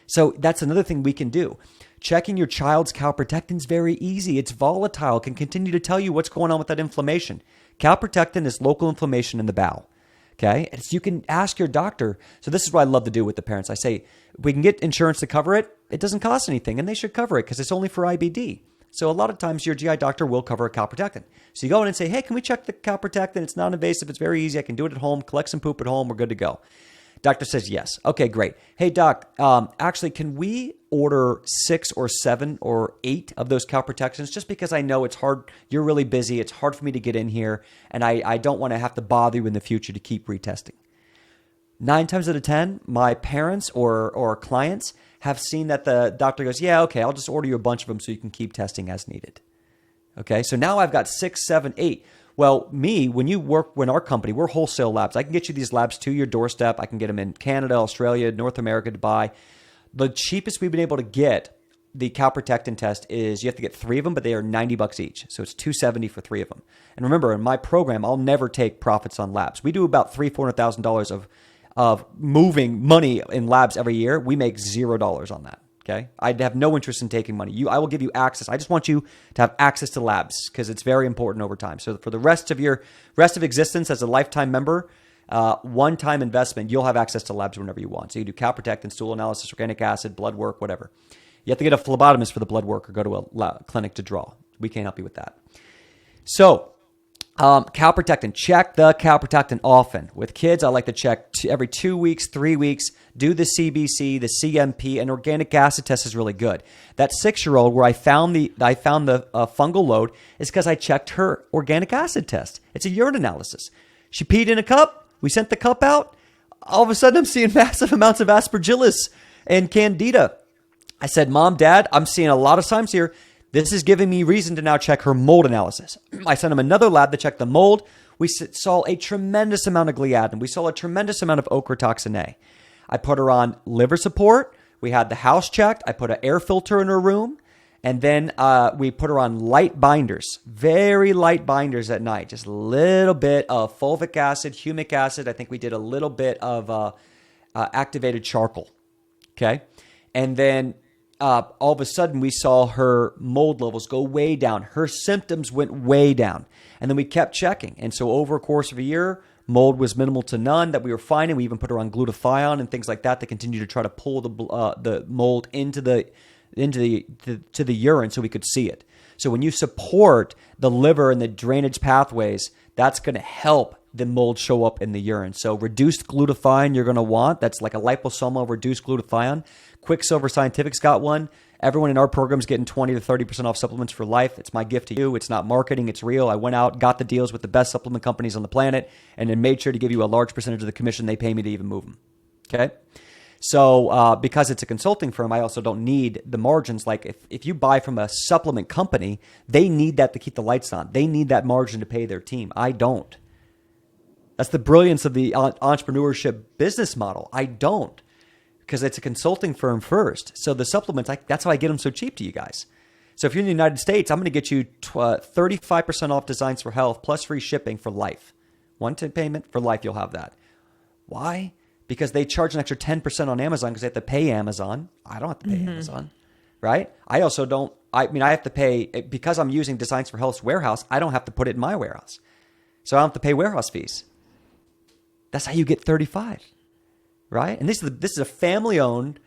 So that's another thing we can do. Checking your child's calprotectin is very easy. It's volatile, can continue to tell you what's going on with that inflammation. Calprotectin is local inflammation in the bowel. Okay, and so you can ask your doctor. So this is what I love to do with the parents. I say, we can get insurance to cover it. It doesn't cost anything, and they should cover it because it's only for IBD. So a lot of times your GI doctor will cover a calprotectin. So you go in and say, hey, can we check the calprotectin? It's non-invasive. It's very easy. I can do it at home. Collect some poop at home. We're good to go. Doctor says yes. Okay, great. Hey, doc, actually, can we order 6 or 7 or 8 of those calprotectins just because I know it's hard. You're really busy. It's hard for me to get in here, and I don't want to have to bother you in the future to keep retesting. 9 times out of 10, my parents or clients have seen that the doctor goes, yeah, okay, I'll just order you a bunch of them so you can keep testing as needed. Okay, so now I've got 6, 7, 8. Well, when our company, we're wholesale labs. I can get you these labs to your doorstep. I can get them in Canada, Australia, North America, Dubai. The cheapest we've been able to get the calprotectin test is you have to get 3 of them, but they are $90 each. So it's $270 for 3 of them. And remember, in my program, I'll never take profits on labs. We do about $300,000-$400,000 of moving money in labs every year. We make $0 on that. Okay, I'd have no interest in taking money. I will give you access. I just want you to have access to labs because it's very important over time. So for the rest of existence as a lifetime member, one-time investment, you'll have access to labs whenever you want. So you do calprotectin, stool analysis, organic acid, blood work, whatever. You have to get a phlebotomist for the blood work or go to a clinic to draw. We can't help you with that. So calprotectin, check the calprotectin often. With kids, I like to check every 2 weeks, 3 weeks. Do the CBC, the CMP, and organic acid test is really good. That 6-year-old where I found the fungal load is because I checked her organic acid test. It's a urine analysis. She peed in a cup. We sent the cup out. All of a sudden, I'm seeing massive amounts of aspergillus and candida. I said, Mom, Dad, I'm seeing a lot of signs here. This is giving me reason to now check her mold analysis. I sent him another lab to check the mold. We saw a tremendous amount of gliadin. We saw a tremendous amount of ochratoxin A. I put her on liver support. We had the house checked. I put an air filter in her room. And then we put her on light binders, very light binders at night, just a little bit of fulvic acid, humic acid. I think we did a little bit of activated charcoal. Okay. And then all of a sudden we saw her mold levels go way down. Her symptoms went way down. And then we kept checking. And so over a course of a year, mold was minimal to none that we were finding. We even put her on glutathione and things like that to continue to try to pull the mold into the urine so we could see it. So when you support the liver and the drainage pathways, that's going to help the mold show up in the urine. So reduced glutathione you're going to want. That's like a liposomal reduced glutathione. Quicksilver Scientific's got one. Everyone in our program is getting 20 to 30% off supplements for life. It's my gift to you. It's not marketing. It's real. I went out, got the deals with the best supplement companies on the planet, and then made sure to give you a large percentage of the commission they pay me to even move them. Okay? So because it's a consulting firm, I also don't need the margins. Like if you buy from a supplement company, they need that to keep the lights on. They need that margin to pay their team. I don't. That's the brilliance of the entrepreneurship business model. I don't, because it's a consulting firm first. So the supplements, that's how I get them so cheap to you guys. So if you're in the United States, I'm going to get you 35% off Designs for Health plus free shipping for life. One-time payment for life, you'll have that. Why? Because they charge an extra 10% on Amazon because they have to pay Amazon. I don't have to pay Amazon, right? I also don't, I have to pay, because I'm using Designs for Health's warehouse, I don't have to put it in my warehouse. So I don't have to pay warehouse fees. That's how you get 35, right? And this is a family-owned,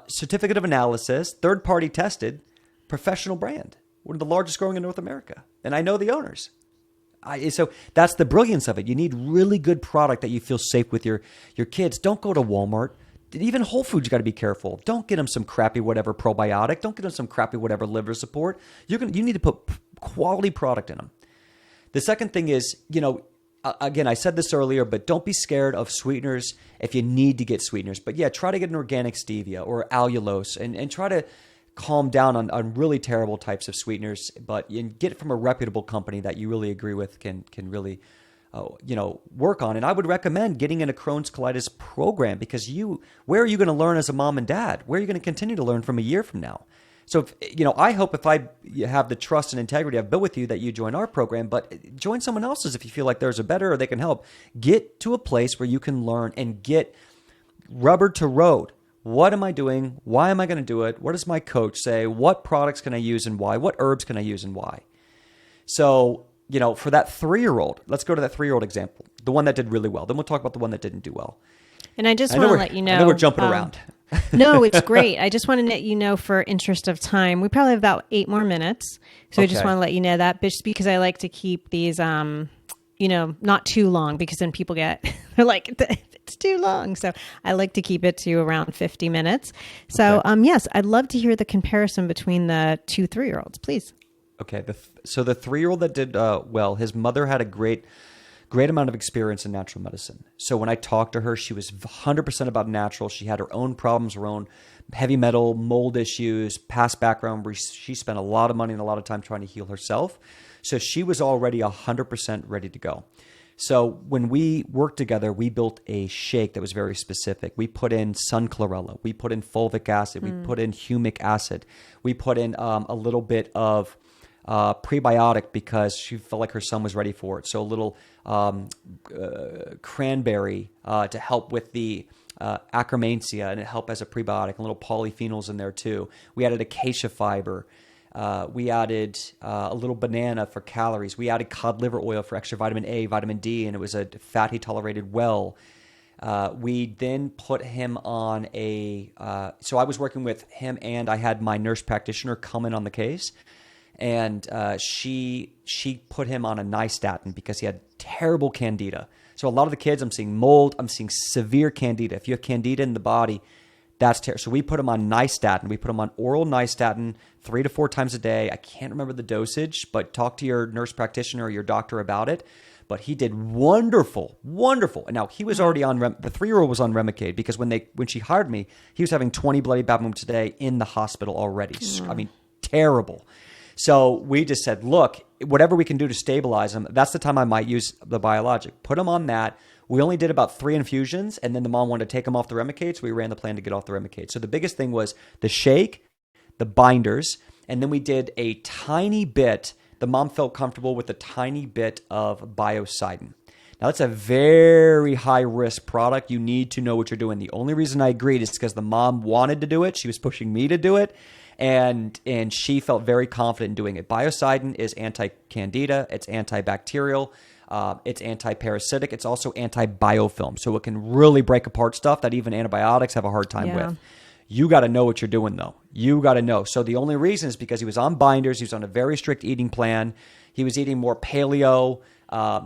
certificate of analysis, third-party tested, professional brand. One of the largest growing in North America. And I know the owners. So that's the brilliance of it. You need really good product that you feel safe with your kids. Don't go to Walmart. Even Whole Foods, you got to be careful. Don't get them some crappy whatever probiotic. Don't get them some crappy whatever liver support. You need to put quality product in them. The second thing is, again, I said this earlier, but don't be scared of sweeteners if you need to get sweeteners. But yeah, try to get an organic stevia or allulose and try to calm down on really terrible types of sweeteners, but you get it from a reputable company that you really agree with can really work on. And I would recommend getting in a Crohn's colitis program, because where are you going to learn as a mom and dad? Where are you going to continue to learn from a year from now? So I hope if I have the trust and integrity I've built with you that you join our program, but join someone else's if you feel like there's a better or they can help. Get to a place where you can learn and get rubber to road. What am I doing? Why am I going to do it? What does my coach say? What products can I use and why? What herbs can I use and why? So, for that 3-year-old, let's go to that 3-year-old example, the one that did really well. Then we'll talk about the one that didn't do well. And I just want to let you know. I know we're jumping around. No, it's great. I just want to let you know, for interest of time, we probably have about 8 more minutes. So I just want to let you know that, just because I like to keep these, not too long, because then people they're like, it's too long. So I like to keep it to around 50 minutes. So, yes, I'd love to hear the comparison between the 2 3-year-olds, please. Okay. So the 3-year-old that did well, his mother had a great amount of experience in natural medicine. So when I talked to her, she was 100% about natural. She had her own problems, her own heavy metal, mold issues, past background where she spent a lot of money and a lot of time trying to heal herself. So she was already 100% ready to go. So when we worked together, we built a shake that was very specific. We put in sun chlorella. We put in fulvic acid. We put in humic acid. We put in a little bit of prebiotic because she felt like her son was ready for it. So a little cranberry to help with the akkermansia, and it helped as a prebiotic, and little polyphenols in there too. We added acacia fiber. We added a little banana for calories. We added cod liver oil for extra vitamin A, vitamin D, and it was a fat he tolerated well. We then put him on so I was working with him, and I had my nurse practitioner come in on the case. And she put him on a nystatin because he had terrible candida. So a lot of the kids, I'm seeing mold, I'm seeing severe candida. If you have candida in the body, that's terrible. So we put him on nystatin. We put him on oral nystatin 3 to 4 times a day. I can't remember the dosage, but talk to your nurse practitioner or your doctor about it. But he did wonderful, wonderful. And now he was already on, the 3-year-old was on Remicade, because when she hired me, he was having 20 bloody bad moments a day in the hospital already. I mean, terrible. So we just said, look, whatever we can do to stabilize them, that's the time I might use the biologic. Put them on that. We only did about 3 infusions, and then the mom wanted to take them off the Remicade, so we ran the plan to get off the Remicade. So the biggest thing was the shake, the binders, and then we did a tiny bit. The mom felt comfortable with a tiny bit of biocidin. Now, that's a very high-risk product. You need to know what you're doing. The only reason I agreed is because the mom wanted to do it. She was pushing me to do it, and she felt very confident in doing it. Biocidin is anti-candida. It's antibacterial. It's anti-parasitic. It's also anti-biofilm. So it can really break apart stuff that even antibiotics have a hard time with. You got to know what you're doing, though. You got to know. So the only reason is because he was on binders. He was on a very strict eating plan. He was eating more paleo,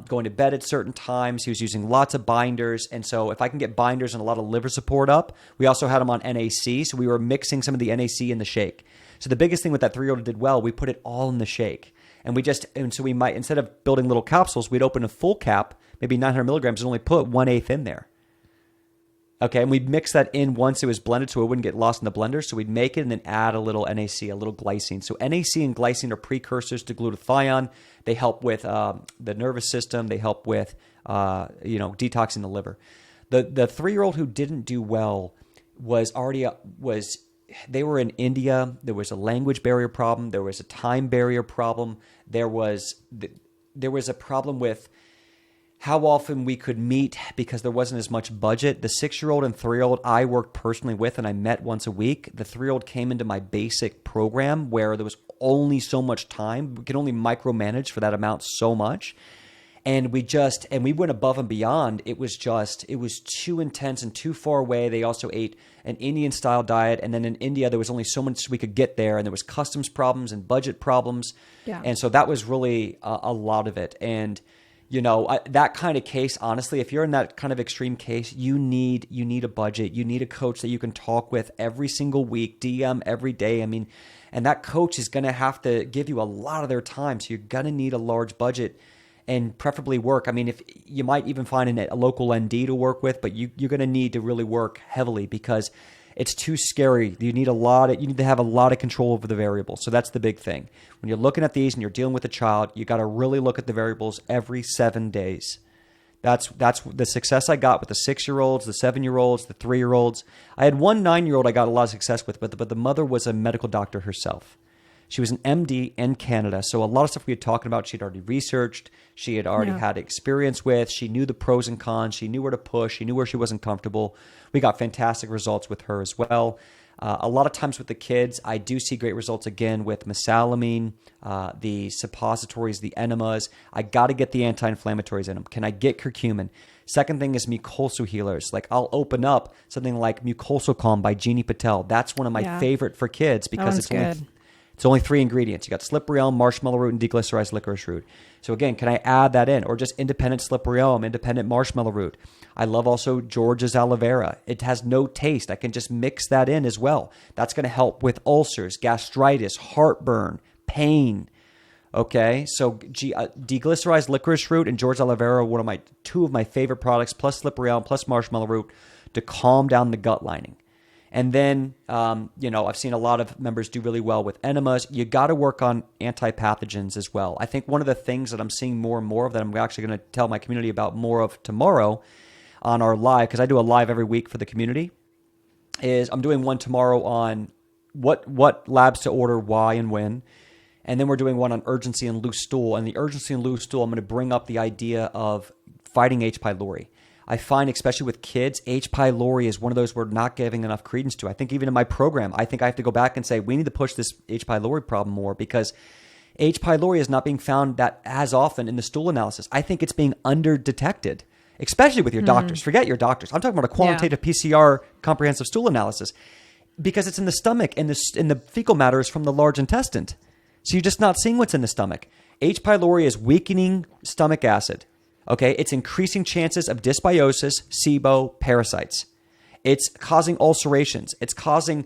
going to bed at certain times. He was using lots of binders. And so if I can get binders and a lot of liver support up, we also had him on NAC. So we were mixing some of the NAC in the shake. So the biggest thing with that 3-year-old did well, we put it all in the shake. And so we might, instead of building little capsules, we'd open a full cap, maybe 900 milligrams, and only put 1/8 in there. Okay, and we'd mix that in once it was blended so it wouldn't get lost in the blender. So we'd make it and then add a little NAC, a little glycine. So NAC and glycine are precursors to glutathione. They help with the nervous system. They help with detoxing the liver. The 3-year-old who didn't do well they were in India. There was a language barrier problem. There was a time barrier problem. There was a problem with how often we could meet because there wasn't as much budget. The 6-year-old and 3-year-old I worked personally with and I met once a week. The 3-year-old came into my basic program where there was only so much time. We could only micromanage for that amount so much. And we went above and beyond. It was too intense and too far away. They also ate an Indian style diet. And then in India, there was only so much we could get there. And there was customs problems and budget problems. Yeah. And so that was really a lot of it. And that kind of case, honestly, if you're in that kind of extreme case, you need a budget. You need a coach that you can talk with every single week, DM every day. I mean, and that coach is going to have to give you a lot of their time. So you're going to need a large budget and preferably work. I mean, if you might even find a local ND to work with, but you're going to need to really work heavily because it's too scary. You need to have a lot of control over the variables. So that's the big thing. When you're looking at these and you're dealing with a child, you got to really look at the variables every 7 days. That's the success I got with the 6-year-olds, the 7-year-olds, the 3-year-olds. I had one 9-year-old I got a lot of success with, but the mother was a medical doctor herself. She was an MD in Canada. So a lot of stuff we had talking about, she'd already researched. She had already had experience with. She knew the pros and cons. She knew where to push. She knew where she wasn't comfortable. We got fantastic results with her as well. A lot of times with the kids, I do see great results again with mesalamine, the suppositories, the enemas. I got to get the anti-inflammatories in them. Can I get curcumin? Second thing is mucosal healers. Like I'll open up something like Mucosal Calm by Jeannie Patel. That's one of my favorite for kids because it's only 3 ingredients. You got slippery elm, marshmallow root, and deglycerized licorice root. So again, can I add that in? Or just independent slippery elm, independent marshmallow root. I love also George's aloe vera. It has no taste. I can just mix that in as well. That's going to help with ulcers, gastritis, heartburn, pain. Okay, so deglycerized licorice root and George's aloe vera are two of my favorite products, plus slippery elm, plus marshmallow root, to calm down the gut lining. And then, I've seen a lot of members do really well with enemas. You got to work on anti-pathogens as well. I think one of the things that I'm seeing more and more of that I'm actually going to tell my community about more of tomorrow on our live, because I do a live every week for the community, is I'm doing one tomorrow on what labs to order, why, and when. And then we're doing one on urgency and loose stool. And the urgency and loose stool, I'm going to bring up the idea of fighting H. pylori. I find, especially with kids, H. pylori is one of those we're not giving enough credence to. I think even in my program, I think I have to go back and say, we need to push this H. pylori problem more because H. pylori is not being found that as often in the stool analysis. I think it's being under-detected, especially with your doctors. Forget your doctors. I'm talking about a quantitative PCR comprehensive stool analysis because it's in the stomach and the fecal matter is from the large intestine. So you're just not seeing what's in the stomach. H. pylori is weakening stomach acid. Okay, it's increasing chances of dysbiosis, SIBO, parasites. It's causing ulcerations. It's causing,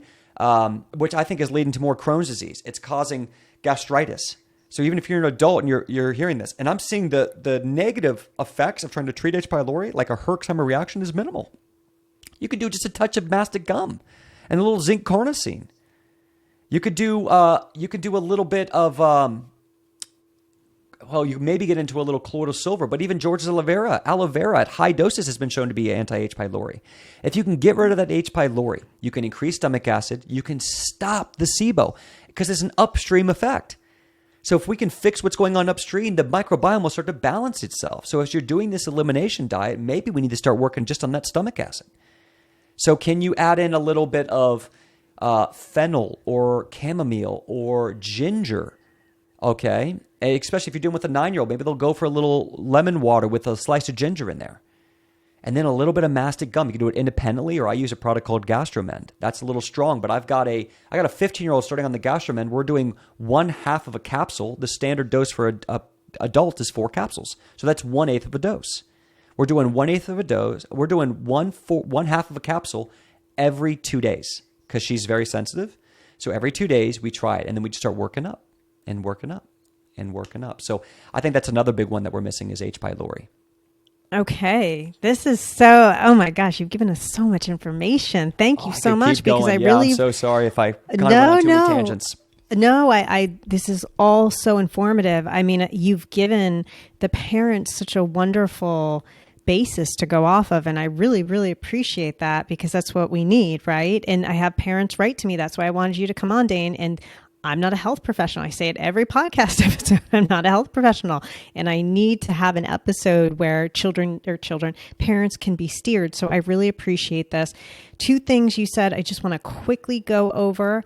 which I think is leading to more Crohn's disease. It's causing gastritis. So even if you're an adult and you're hearing this, and I'm seeing the negative effects of trying to treat H. pylori, like a Herxheimer reaction, is minimal. You can do just a touch of mastic gum and a little zinc carnosine. You could do a little bit of you maybe get into a little colloidal silver, but even George's aloe vera at high doses has been shown to be anti-H. pylori. If you can get rid of that H. pylori, you can increase stomach acid, you can stop the SIBO because it's an upstream effect. So if we can fix what's going on upstream, the microbiome will start to balance itself. So as you're doing this elimination diet, maybe we need to start working just on that stomach acid. So can you add in a little bit of fennel or chamomile or ginger? Okay, especially if you're doing with a 9-year-old, maybe they'll go for a little lemon water with a slice of ginger in there. And then a little bit of mastic gum. You can do it independently, or I use a product called Gastromend. That's a little strong, but I got a 15-year-old starting on the Gastromend. We're doing 1/2 of a capsule. The standard dose for an adult is 4 capsules. So that's 1/8 of a dose. We're doing 1/8 of a dose. We're doing 1/2 of a capsule every 2 days because she's very sensitive. So every 2 days we try it, and then we just start working up and working up and working up. So I think that's another big one that we're missing is H. pylori. Okay. This is oh my gosh, you've given us so much information. Thank you so much because I'm so sorry if I kind of went into tangents. No, this is all so informative. I mean, you've given the parents such a wonderful basis to go off of. And I really, really appreciate that because that's what we need, right? And I have parents write to me. That's why I wanted you to come on, Dane. And I'm not a health professional. I say it every podcast episode. I'm not a health professional. And I need to have an episode where parents can be steered. So I really appreciate this. 2 things you said, I just want to quickly go over.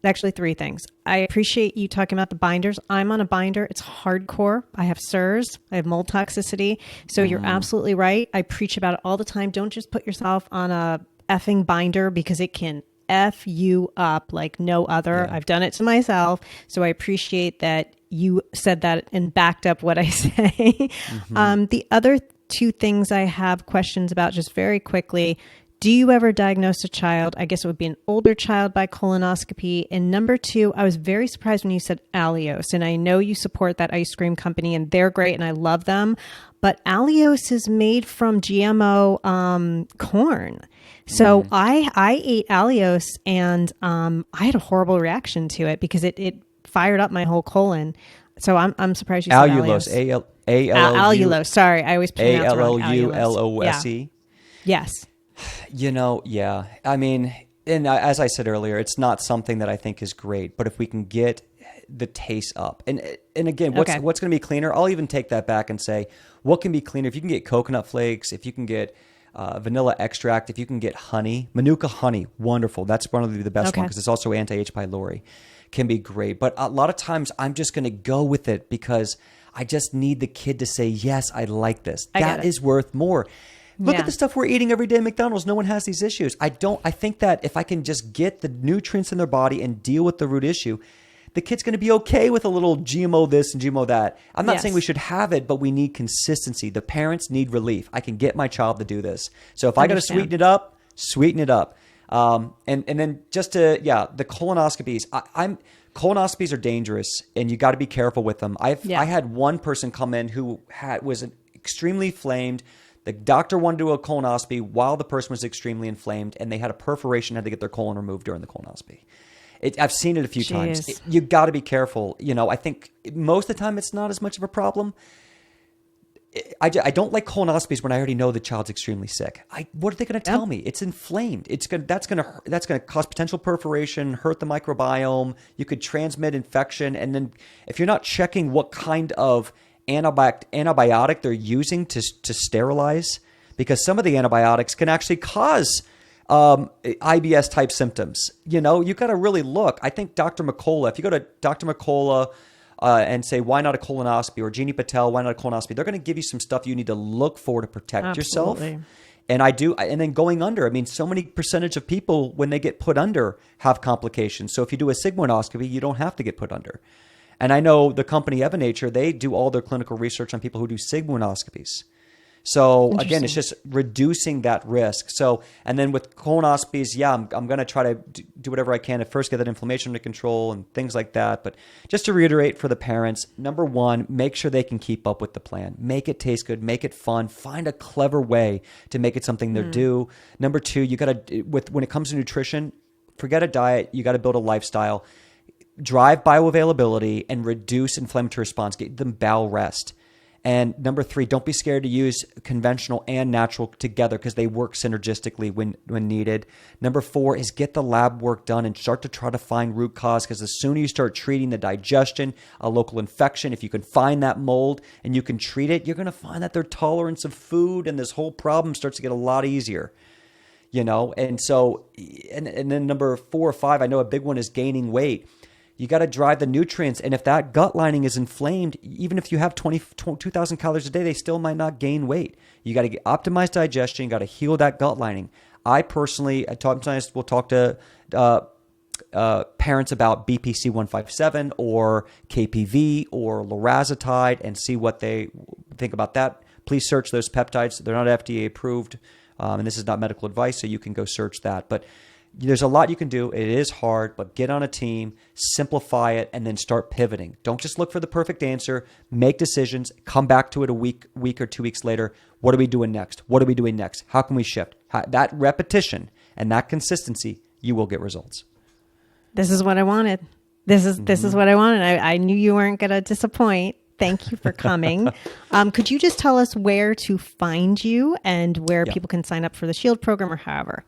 Actually, 3 things. I appreciate you talking about the binders. I'm on a binder. It's hardcore. I have SIRS. I have mold toxicity. So you're absolutely right. I preach about it all the time. Don't just put yourself on a effing binder because it can F you up like no other. Yeah. I've done it to myself. So I appreciate that you said that and backed up what I say. The other 2 things I have questions about just very quickly. Do you ever diagnose a child? I guess it would be an older child by colonoscopy. And number 2, I was very surprised when you said Alios. And I know you support that ice cream company and they're great and I love them. But Alios is made from GMO corn. So I ate Alios and I had a horrible reaction to it because it fired up my whole colon. So I'm surprised you said Alios. Allulose. Sorry, I always pronounce it wrong. Allulose. Yes. Yeah. I mean, and as I said earlier, it's not something that I think is great. But if we can get the taste up, and again, what's going to be cleaner? I'll even take that back and say, what can be cleaner? If you can get coconut flakes, if you can get vanilla extract, if you can get honey, Manuka honey, wonderful. That's probably the best one because it's also anti-H. pylori. Can be great. But a lot of times I'm just going to go with it because I just need the kid to say, yes, I like this. That is worth more. Look at the stuff we're eating every day at McDonald's. No one has these issues. I think that if I can just get the nutrients in their body and deal with the root issue, the kid's going to be okay with a little GMO this and GMO that. I'm not saying we should have it, but we need consistency. The parents need relief. I can get my child to do this. So if I got to sweeten it up, sweeten it up. And then just the colonoscopies. Colonoscopies are dangerous, and you got to be careful with them. I had one person come in who was extremely inflamed. The doctor wanted to do a colonoscopy while the person was extremely inflamed, and they had a perforation, had to get their colon removed during the colonoscopy. I've seen it a few times. You got to be careful. I think most of the time it's not as much of a problem. I don't like colonoscopies when I already know the child's extremely sick. What are they going to tell me? It's inflamed. That's going to cause potential perforation, hurt the microbiome. You could transmit infection, and then if you're not checking what kind of antibiotic they're using to sterilize, because some of the antibiotics can actually cause IBS type symptoms. You got to really look. I think Dr. McCullough, if you go to Dr. McCullough and say, why not a colonoscopy, or Jeannie Patel, why not a colonoscopy, they're going to give you some stuff you need to look for to protect yourself. And and then going under, I mean, so many percentage of people when they get put under have complications. So if you do a sigmoidoscopy, you don't have to get put under. And I know the company Evonature, they do all their clinical research on people who do sigmoidoscopies. So again, it's just reducing that risk. So, and then with colonoscopies, I'm going to try to do whatever I can to first get that inflammation under control and things like that. But just to reiterate for the parents, number 1, make sure they can keep up with the plan. Make it taste good, make it fun, find a clever way to make it something they're due. Number 2, you got to, when it comes to nutrition, forget a diet. You got to build a lifestyle. Drive bioavailability and reduce inflammatory response. Get them bowel rest. And number 3, don't be scared to use conventional and natural together because they work synergistically when needed. Number 4 is get the lab work done and start to try to find root cause, because the sooner you start treating the digestion, a local infection, if you can find that mold and you can treat it, you're going to find that their tolerance of food and this whole problem starts to get a lot easier. And so, and then number 4 or 5, I know a big one is gaining weight. You got to drive the nutrients. And if that gut lining is inflamed, even if you have 2,000 calories a day, they still might not gain weight. You got to get optimized digestion. You got to heal that gut lining. I personally, sometimes will talk to parents about BPC 157 or KPV or lorazepam and see what they think about that. Please search those peptides. They're not FDA approved. And this is not medical advice, so you can go search that. But there's a lot you can do. It is hard, but get on a team, simplify it, and then start pivoting. Don't just look for the perfect answer. Make decisions. Come back to it a week or 2 weeks later. What are we doing next? What are we doing next? How can we shift? That repetition and that consistency, you will get results. This is what I wanted. This is what I wanted. I knew you weren't going to disappoint. Thank you for coming. Could you just tell us where to find you and where people can sign up for the Shield program or however?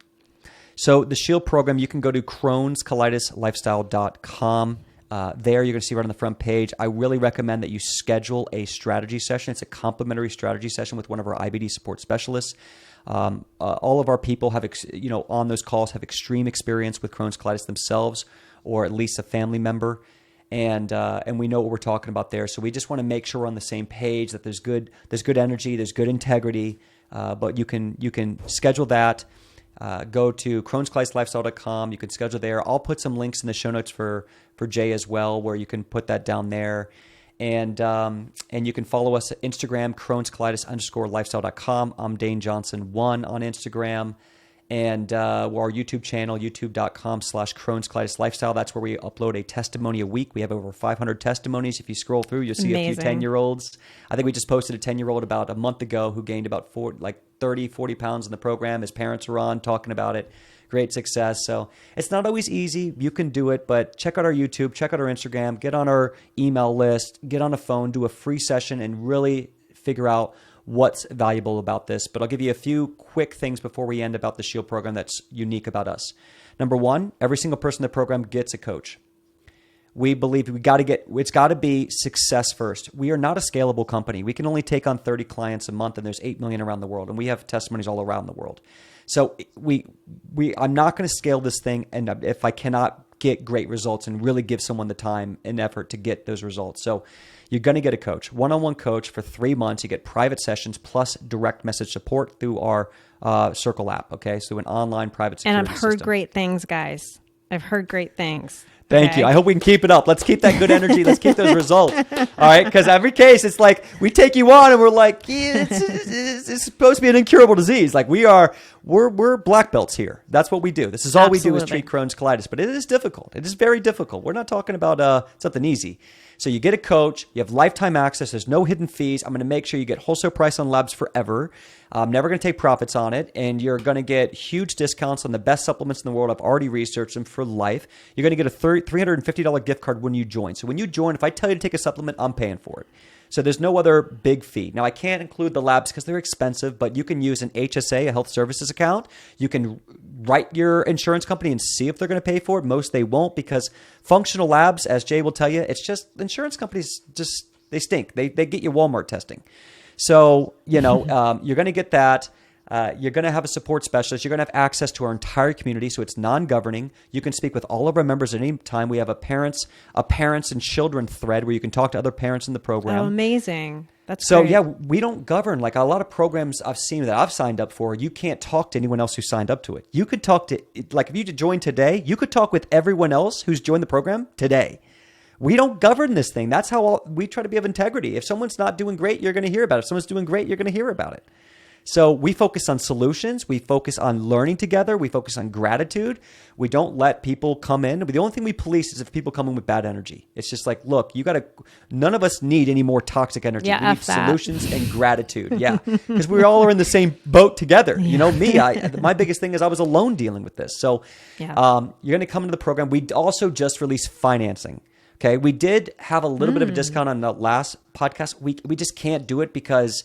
So the Shield program, you can go to crohnscolitislifestyle.com. There you're going to see right on the front page. I really recommend that you schedule a strategy session. It's a complimentary strategy session with one of our IBD support specialists. All of our people have, on those calls have extreme experience with Crohn's colitis themselves, or at least a family member. And we know what we're talking about there. So we just want to make sure we're on the same page, that there's good energy, there's good integrity. But you can schedule that. Go to crohnscolitislifestyle.com. You can schedule there. I'll put some links in the show notes for Jay as well, where you can put that down there. And you can follow us at Instagram, crohnscolitis_lifestyle.com. I'm Dane Johnson 1 on Instagram. And our YouTube channel, youtube.com/Crohn's Colitis Lifestyle. That's where we upload a testimony a week. We have over 500 testimonies. If you scroll through, you'll see a few 10-year-olds. I think we just posted a 10-year-old about a month ago who gained about 30, 40 pounds in the program. His parents were on talking about it. Great success. So it's not always easy. You can do it, but check out our YouTube, check out our Instagram, get on our email list, get on a phone, do a free session, and really figure out what's valuable about this. But I'll give you a few quick things before we end about the Shield program that's unique about us. Number 1, every single person in the program gets a coach. We believe it's got to be success first. We are not a scalable company. We can only take on 30 clients a month, and there's 8 million around the world, and we have testimonies all around the world. So I'm not going to scale this thing, and if I cannot get great results and really give someone the time and effort to get those results. So you're going to get a coach, one-on-one coach for 3 months. You get private sessions plus direct message support through our Circle app. Okay, so an online private security system. And I've heard system. Great things, guys. I've heard great things. Thank you. I hope we can keep it up. Let's keep that good energy. Let's keep those results. All right. Because every case, it's like we take you on and we're like, it's supposed to be an incurable disease. Like we're black belts here. That's what we do. This is all we do is treat Crohn's colitis. But it is difficult. It is very difficult. We're not talking about something easy. So you get a coach. You have lifetime access. There's no hidden fees. I'm going to make sure you get wholesale price on labs forever. I'm never going to take profits on it. And you're going to get huge discounts on the best supplements in the world. I've already researched them for life. You're going to get a $350 gift card when you join. So when you join, if I tell you to take a supplement, I'm paying for it. So there's no other big fee. Now, I can't include the labs because they're expensive, but you can use an HSA, a health services account. You can write your insurance company and see if they're going to pay for it. Most they won't, because functional labs, as Jay will tell you, it's just insurance companies they stink. They get you Walmart testing. So, you're going to get that. You're going to have a support specialist. You're going to have access to our entire community, so it's non-governing. You can speak with all of our members at any time. We have a parents and children thread where you can talk to other parents in the program. Oh, amazing. That's so great. Yeah, we don't govern. Like a lot of programs I've seen that I've signed up for, you can't talk to anyone else who signed up to it. You could talk to, like if you join today, you could talk with everyone else who's joined the program today. We don't govern this thing. That's how we try to be of integrity. If someone's not doing great, you're going to hear about it. If someone's doing great, you're going to hear about it. So we focus on solutions. We focus on learning together. We focus on gratitude. We don't let people come in. The only thing we police is if people come in with bad energy. It's just like, look, none of us need any more toxic energy. Yeah, we need that. solutions and gratitude. Yeah. Because we all are in the same boat together. Yeah. You know, my biggest thing is I was alone dealing with this. So you're going to come into the program. We also just released financing. Okay. We did have a little bit of a discount on the last podcast. We just can't do it because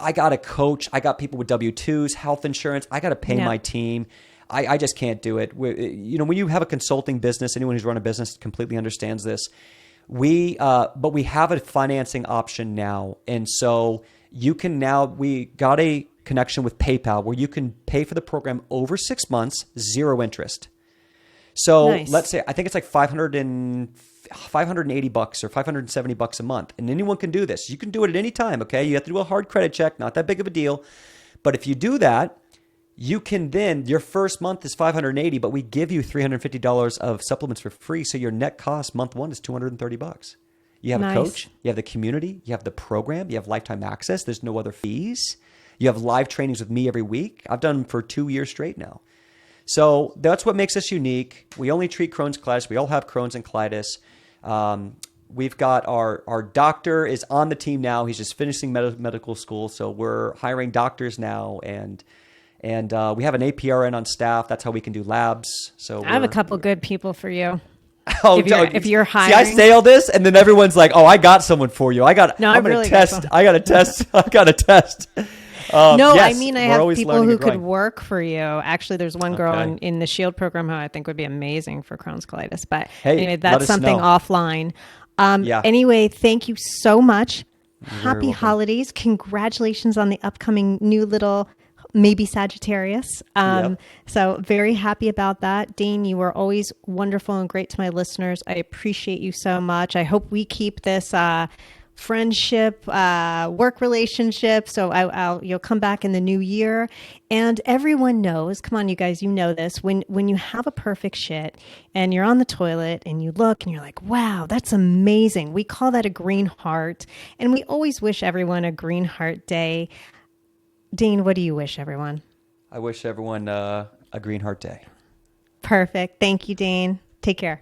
I got a coach. I got people with W-2s, health insurance. I got to pay my team. I just can't do it. When you have a consulting business, anyone who's run a business completely understands this. But we have a financing option now. And so we got a connection with PayPal where you can pay for the program over 6 months, 0 interest. So let's say, I think it's like $580 or $570 a month. And anyone can do this. You can do it at any time. Okay. You have to do a hard credit check, not that big of a deal. But if you do that, you can then, your first month is $580, but we give you $350 of supplements for free. So your net cost month one is $230. You have a coach, you have the community, you have the program, you have lifetime access. There's no other fees. You have live trainings with me every week. I've done them for 2 years straight now. So that's what makes us unique. We only treat Crohn's colitis. We all have Crohn's and colitis. We've got our doctor is on the team now. He's just finishing medical school. So we're hiring doctors now, and we have an APRN on staff. That's how we can do labs. So I have a couple good people for you. Oh, if you're hiring. See, I say all this, and then everyone's like, "Oh, I got someone for you. I'm gonna really test. I got to test. I got to test." I mean, I have people who could work for you. Actually, there's one girl in the Shield program who I think would be amazing for Crohn's colitis. But anyway, that's something offline. Anyway, thank you so much. Happy holidays. Congratulations on the upcoming new little maybe Sagittarius. So very happy about that. Dane, you were always wonderful and great to my listeners. I appreciate you so much. I hope we keep this friendship, work relationship. So you'll come back in the new year. And everyone knows, come on, you guys, you know this, when you have a perfect shit and you're on the toilet and you look and you're like, wow, that's amazing. We call that a green heart. And we always wish everyone a green heart day. Dane, what do you wish everyone? I wish everyone a green heart day. Perfect. Thank you, Dane. Take care.